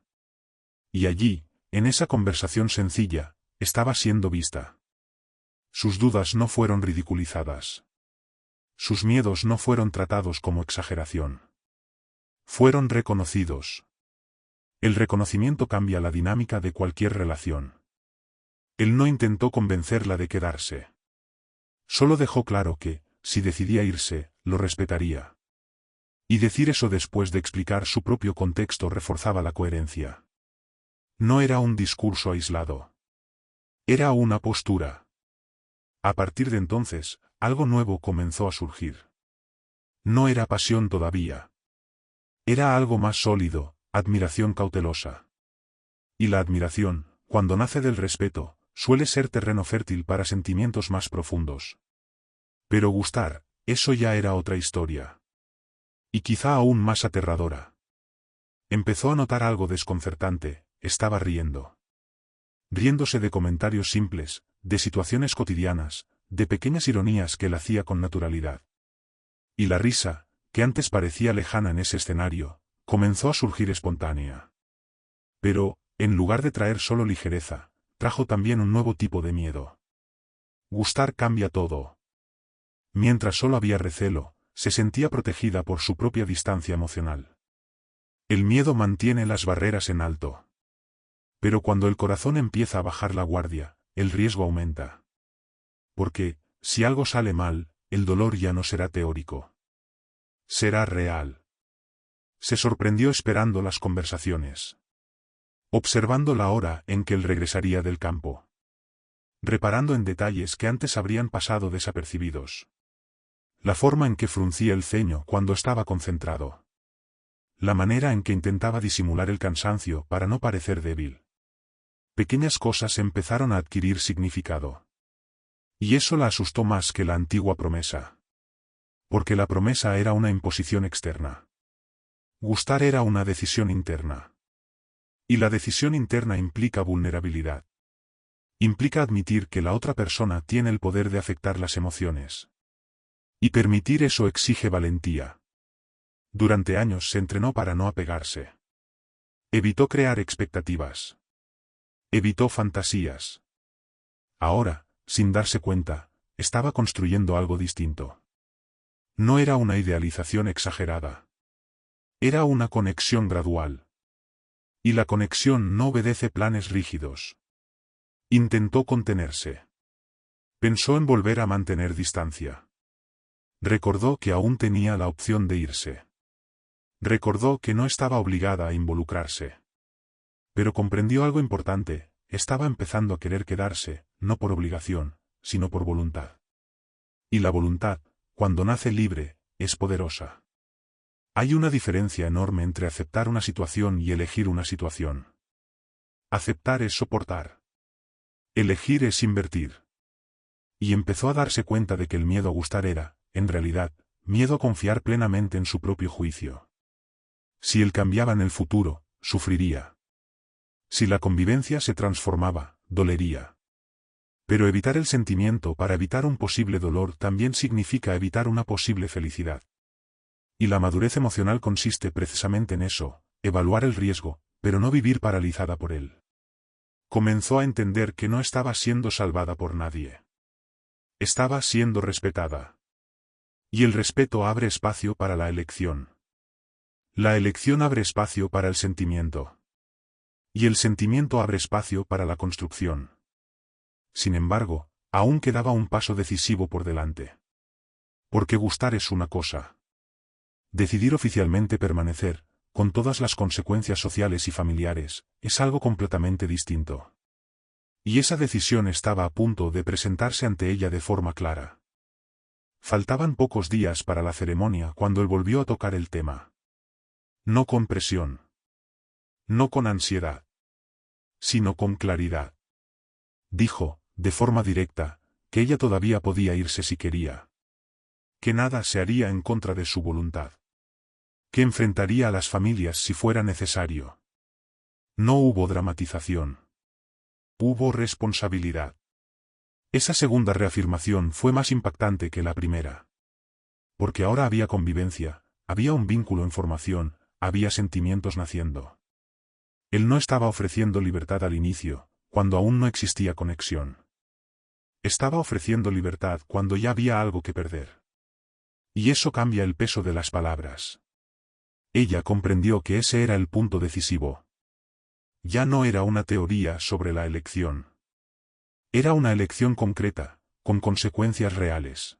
Y allí, en esa conversación sencilla, estaba siendo vista. Sus dudas no fueron ridiculizadas. Sus miedos no fueron tratados como exageración. Fueron reconocidos. El reconocimiento cambia la dinámica de cualquier relación. Él no intentó convencerla de quedarse. Solo dejó claro que, si decidía irse, lo respetaría. Y decir eso después de explicar su propio contexto reforzaba la coherencia. No era un discurso aislado. Era una postura. A partir de entonces, algo nuevo comenzó a surgir. No era pasión todavía. Era algo más sólido, admiración cautelosa. Y la admiración, cuando nace del respeto, suele ser terreno fértil para sentimientos más profundos. Pero gustar, eso ya era otra historia. Y quizá aún más aterradora. Empezó a notar algo desconcertante, estaba riendo. Riéndose de comentarios simples, de situaciones cotidianas, de pequeñas ironías que él hacía con naturalidad. Y la risa, que antes parecía lejana en ese escenario, comenzó a surgir espontánea. Pero, en lugar de traer solo ligereza, trajo también un nuevo tipo de miedo. Gustar cambia todo. Mientras solo había recelo, se sentía protegida por su propia distancia emocional. El miedo mantiene las barreras en alto. Pero cuando el corazón empieza a bajar la guardia, el riesgo aumenta. Porque, si algo sale mal, el dolor ya no será teórico. Será real. Se sorprendió esperando las conversaciones. Observando la hora en que él regresaría del campo. Reparando en detalles que antes habrían pasado desapercibidos. La forma en que fruncía el ceño cuando estaba concentrado. La manera en que intentaba disimular el cansancio para no parecer débil. Pequeñas cosas empezaron a adquirir significado. Y eso la asustó más que la antigua promesa. Porque la promesa era una imposición externa. Gustar era una decisión interna. Y la decisión interna implica vulnerabilidad. Implica admitir que la otra persona tiene el poder de afectar las emociones. Y permitir eso exige valentía. Durante años se entrenó para no apegarse. Evitó crear expectativas. Evitó fantasías. Ahora, sin darse cuenta, estaba construyendo algo distinto. No era una idealización exagerada. Era una conexión gradual. Y la conexión no obedece planes rígidos. Intentó contenerse. Pensó en volver a mantener distancia. Recordó que aún tenía la opción de irse. Recordó que no estaba obligada a involucrarse. Pero comprendió algo importante, estaba empezando a querer quedarse, no por obligación, sino por voluntad. Y la voluntad, cuando nace libre, es poderosa. Hay una diferencia enorme entre aceptar una situación y elegir una situación. Aceptar es soportar. Elegir es invertir. Y empezó a darse cuenta de que el miedo a gustar era, en realidad, miedo a confiar plenamente en su propio juicio. Si él cambiaba en el futuro, sufriría. Si la convivencia se transformaba, dolería. Pero evitar el sentimiento para evitar un posible dolor también significa evitar una posible felicidad. Y la madurez emocional consiste precisamente en eso, evaluar el riesgo, pero no vivir paralizada por él. Comenzó a entender que no estaba siendo salvada por nadie. Estaba siendo respetada. Y el respeto abre espacio para la elección. La elección abre espacio para el sentimiento. Y el sentimiento abre espacio para la construcción. Sin embargo, aún quedaba un paso decisivo por delante. Porque gustar es una cosa. Decidir oficialmente permanecer, con todas las consecuencias sociales y familiares, es algo completamente distinto. Y esa decisión estaba a punto de presentarse ante ella de forma clara. Faltaban pocos días para la ceremonia cuando él volvió a tocar el tema. No con presión. No con ansiedad. Sino con claridad. Dijo, de forma directa, que ella todavía podía irse si quería. Que nada se haría en contra de su voluntad. Que enfrentaría a las familias si fuera necesario. No hubo dramatización. Hubo responsabilidad. Esa segunda reafirmación fue más impactante que la primera. Porque ahora había convivencia, había un vínculo en formación, había sentimientos naciendo. Él no estaba ofreciendo libertad al inicio, cuando aún no existía conexión. Estaba ofreciendo libertad cuando ya había algo que perder. Y eso cambia el peso de las palabras. Ella comprendió que ese era el punto decisivo. Ya no era una teoría sobre la elección. Era una elección concreta, con consecuencias reales.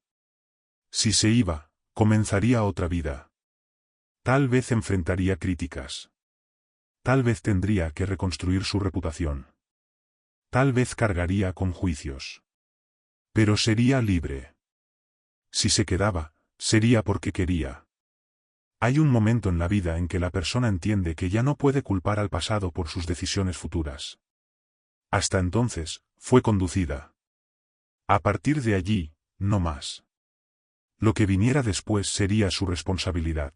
Si se iba, comenzaría otra vida. Tal vez enfrentaría críticas. Tal vez tendría que reconstruir su reputación. Tal vez cargaría con juicios. Pero sería libre. Si se quedaba, sería porque quería. Hay un momento en la vida en que la persona entiende que ya no puede culpar al pasado por sus decisiones futuras. Hasta entonces, fue conducida. A partir de allí, no más. Lo que viniera después sería su responsabilidad.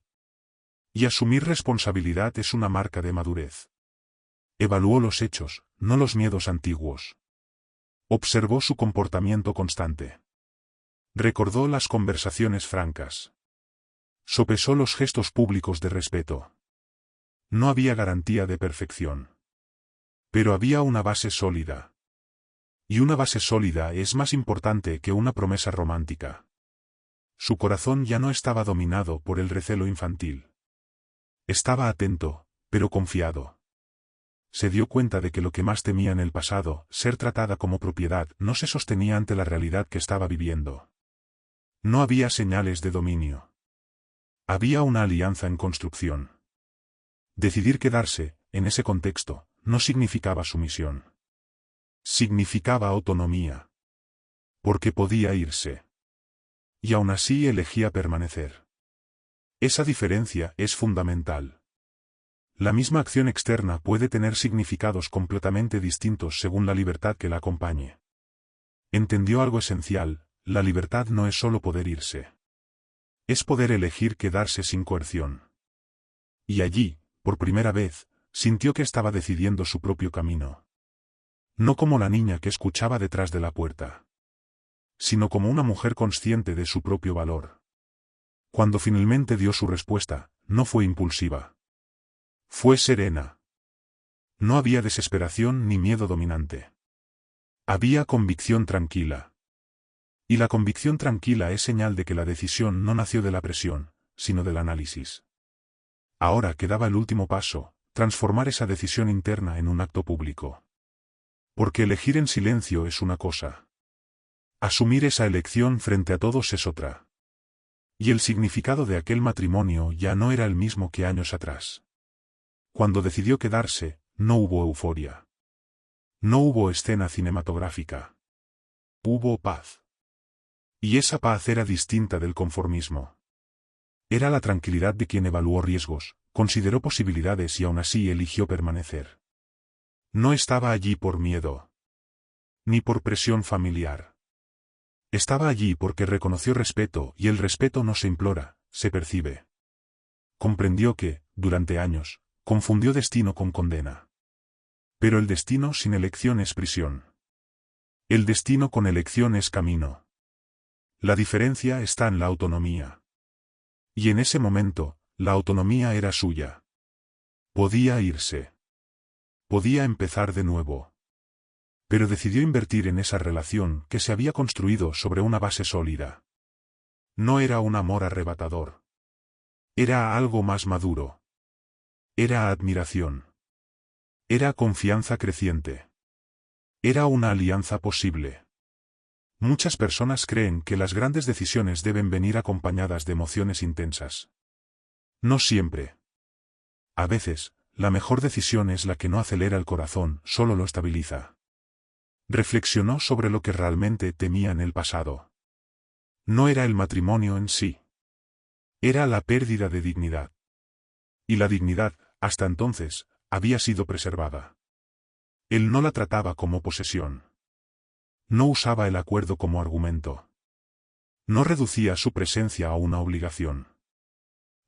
Y asumir responsabilidad es una marca de madurez. Evaluó los hechos, no los miedos antiguos. Observó su comportamiento constante. Recordó las conversaciones francas. Sopesó los gestos públicos de respeto. No había garantía de perfección. Pero había una base sólida. Y una base sólida es más importante que una promesa romántica. Su corazón ya no estaba dominado por el recelo infantil. Estaba atento, pero confiado. Se dio cuenta de que lo que más temía en el pasado, ser tratada como propiedad, no se sostenía ante la realidad que estaba viviendo. No había señales de dominio. Había una alianza en construcción. Decidir quedarse, en ese contexto, no significaba sumisión. Significaba autonomía. Porque podía irse. Y aún así elegía permanecer. Esa diferencia es fundamental. La misma acción externa puede tener significados completamente distintos según la libertad que la acompañe. Entendió algo esencial: la libertad no es solo poder irse. Es poder elegir quedarse sin coerción. Y allí, por primera vez, sintió que estaba decidiendo su propio camino. No como la niña que escuchaba detrás de la puerta, sino como una mujer consciente de su propio valor. Cuando finalmente dio su respuesta, no fue impulsiva. Fue serena. No había desesperación ni miedo dominante. Había convicción tranquila. Y la convicción tranquila es señal de que la decisión no nació de la presión, sino del análisis. Ahora quedaba el último paso: transformar esa decisión interna en un acto público. Porque elegir en silencio es una cosa. Asumir esa elección frente a todos es otra. Y el significado de aquel matrimonio ya no era el mismo que años atrás. Cuando decidió quedarse, no hubo euforia. No hubo escena cinematográfica. Hubo paz. Y esa paz era distinta del conformismo. Era la tranquilidad de quien evaluó riesgos, consideró posibilidades y aún así eligió permanecer. No estaba allí por miedo. Ni por presión familiar. Estaba allí porque reconoció respeto, y el respeto no se implora, se percibe. Comprendió que, durante años, confundió destino con condena. Pero el destino sin elección es prisión. El destino con elección es camino. La diferencia está en la autonomía. Y en ese momento, la autonomía era suya. Podía irse. Podía empezar de nuevo. Pero decidió invertir en esa relación que se había construido sobre una base sólida. No era un amor arrebatador. Era algo más maduro. Era admiración. Era confianza creciente. Era una alianza posible. Muchas personas creen que las grandes decisiones deben venir acompañadas de emociones intensas. No siempre. A veces, la mejor decisión es la que no acelera el corazón, solo lo estabiliza. Reflexionó sobre lo que realmente temía en el pasado. No era el matrimonio en sí. Era la pérdida de dignidad. Y la dignidad, hasta entonces, había sido preservada. Él no la trataba como posesión. No usaba el acuerdo como argumento. No reducía su presencia a una obligación.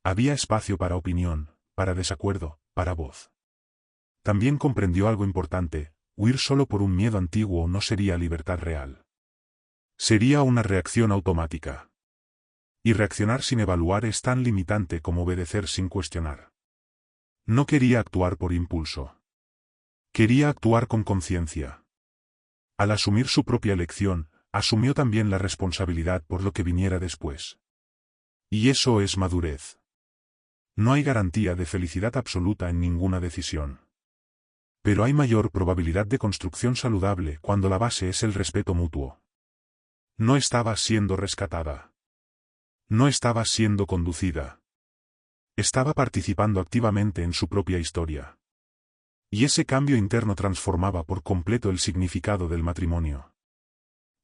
Había espacio para opinión, para desacuerdo, para voz. También comprendió algo importante: huir solo por un miedo antiguo no sería libertad real. Sería una reacción automática. Y reaccionar sin evaluar es tan limitante como obedecer sin cuestionar. No quería actuar por impulso. Quería actuar con conciencia. Al asumir su propia elección, asumió también la responsabilidad por lo que viniera después. Y eso es madurez. No hay garantía de felicidad absoluta en ninguna decisión. Pero hay mayor probabilidad de construcción saludable cuando la base es el respeto mutuo. No estaba siendo rescatada. No estaba siendo conducida. Estaba participando activamente en su propia historia. Y ese cambio interno transformaba por completo el significado del matrimonio.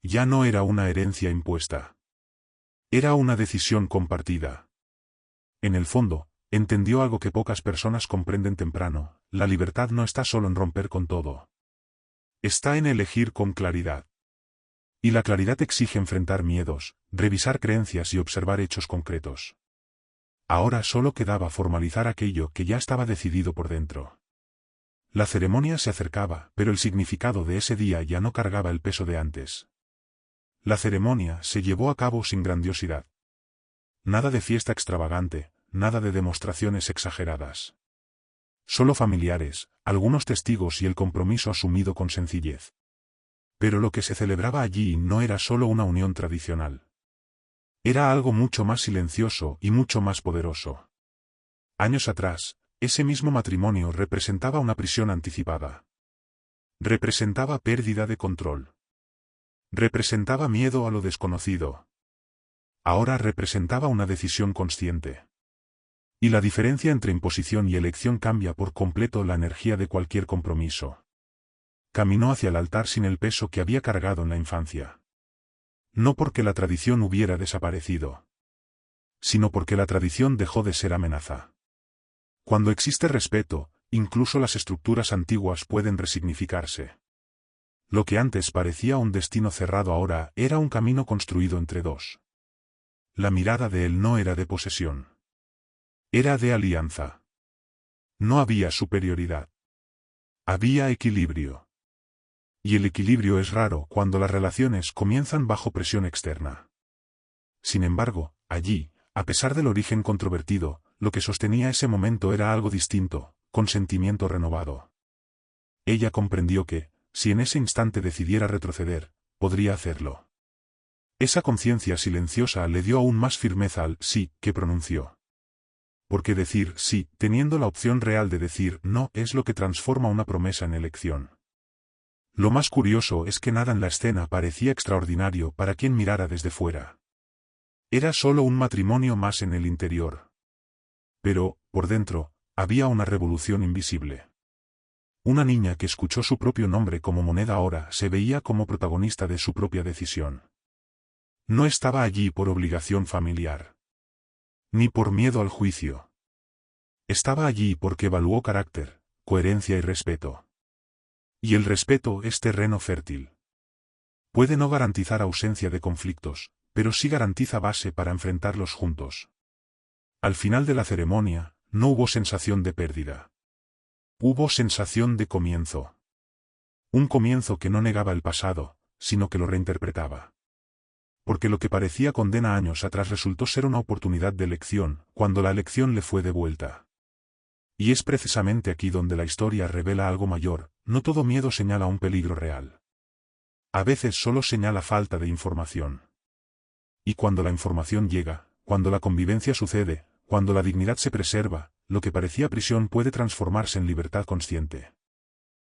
Ya no era una herencia impuesta. Era una decisión compartida. En el fondo, entendió algo que pocas personas comprenden temprano: la libertad no está solo en romper con todo. Está en elegir con claridad. Y la claridad exige enfrentar miedos, revisar creencias y observar hechos concretos. Ahora solo quedaba formalizar aquello que ya estaba decidido por dentro. La ceremonia se acercaba, pero el significado de ese día ya no cargaba el peso de antes. La ceremonia se llevó a cabo sin grandiosidad. Nada de fiesta extravagante, nada de demostraciones exageradas. Solo familiares, algunos testigos y el compromiso asumido con sencillez. Pero lo que se celebraba allí no era solo una unión tradicional. Era algo mucho más silencioso y mucho más poderoso. Años atrás, ese mismo matrimonio representaba una prisión anticipada. Representaba pérdida de control. Representaba miedo a lo desconocido. Ahora representaba una decisión consciente. Y la diferencia entre imposición y elección cambia por completo la energía de cualquier compromiso. Caminó hacia el altar sin el peso que había cargado en la infancia. No porque la tradición hubiera desaparecido, sino porque la tradición dejó de ser amenaza. Cuando existe respeto, incluso las estructuras antiguas pueden resignificarse. Lo que antes parecía un destino cerrado ahora era un camino construido entre dos. La mirada de él no era de posesión. Era de alianza. No había superioridad. Había equilibrio. Y el equilibrio es raro cuando las relaciones comienzan bajo presión externa. Sin embargo, allí, a pesar del origen controvertido, lo que sostenía ese momento era algo distinto, con sentimiento renovado. Ella comprendió que, si en ese instante decidiera retroceder, podría hacerlo. Esa conciencia silenciosa le dio aún más firmeza al sí que pronunció. Porque decir sí, teniendo la opción real de decir no, es lo que transforma una promesa en elección. Lo más curioso es que nada en la escena parecía extraordinario para quien mirara desde fuera. Era solo un matrimonio más en el interior. Pero, por dentro, había una revolución invisible. Una niña que escuchó su propio nombre como moneda ahora se veía como protagonista de su propia decisión. No estaba allí por obligación familiar. Ni por miedo al juicio. Estaba allí porque evaluó carácter, coherencia y respeto. Y el respeto es terreno fértil. Puede no garantizar ausencia de conflictos, pero sí garantiza base para enfrentarlos juntos. Al final de la ceremonia, no hubo sensación de pérdida. Hubo sensación de comienzo. Un comienzo que no negaba el pasado, sino que lo reinterpretaba. Porque lo que parecía condena años atrás resultó ser una oportunidad de elección, cuando la elección le fue devuelta. Y es precisamente aquí donde la historia revela algo mayor: no todo miedo señala un peligro real. A veces solo señala falta de información. Y cuando la información llega, cuando la convivencia sucede, cuando la dignidad se preserva, lo que parecía prisión puede transformarse en libertad consciente.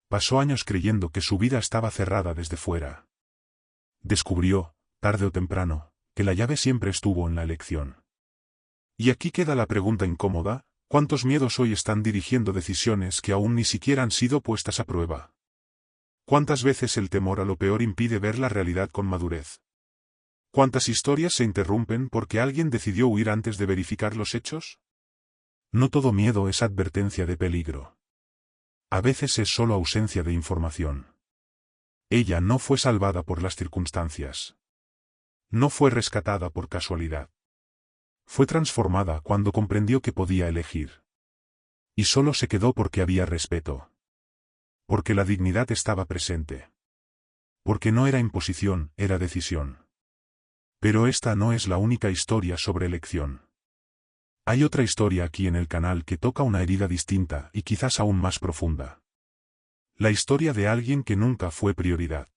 Pasó años creyendo que su vida estaba cerrada desde fuera. Descubrió, tarde o temprano, que la llave siempre estuvo en la elección. Y aquí queda la pregunta incómoda: ¿cuántos miedos hoy están dirigiendo decisiones que aún ni siquiera han sido puestas a prueba? ¿Cuántas veces el temor a lo peor impide ver la realidad con madurez? ¿Cuántas historias se interrumpen porque alguien decidió huir antes de verificar los hechos? No todo miedo es advertencia de peligro. A veces es solo ausencia de información. Ella no fue salvada por las circunstancias. No fue rescatada por casualidad. Fue transformada cuando comprendió que podía elegir. Y solo se quedó porque había respeto. Porque la dignidad estaba presente. Porque no era imposición, era decisión. Pero esta no es la única historia sobre elección. Hay otra historia aquí en el canal que toca una herida distinta y quizás aún más profunda. La historia de alguien que nunca fue prioridad.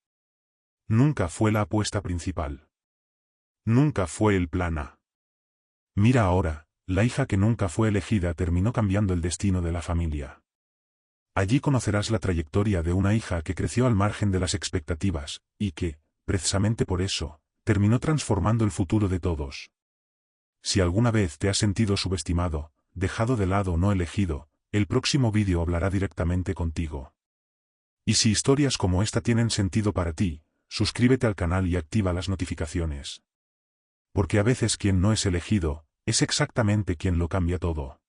Nunca fue la apuesta principal. Nunca fue el plan A. Mira ahora, la hija que nunca fue elegida terminó cambiando el destino de la familia. Allí conocerás la trayectoria de una hija que creció al margen de las expectativas, y que, precisamente por eso, terminó transformando el futuro de todos. Si alguna vez te has sentido subestimado, dejado de lado o no elegido, el próximo vídeo hablará directamente contigo. Y si historias como esta tienen sentido para ti, suscríbete al canal y activa las notificaciones. Porque a veces quien no es elegido, es exactamente quien lo cambia todo.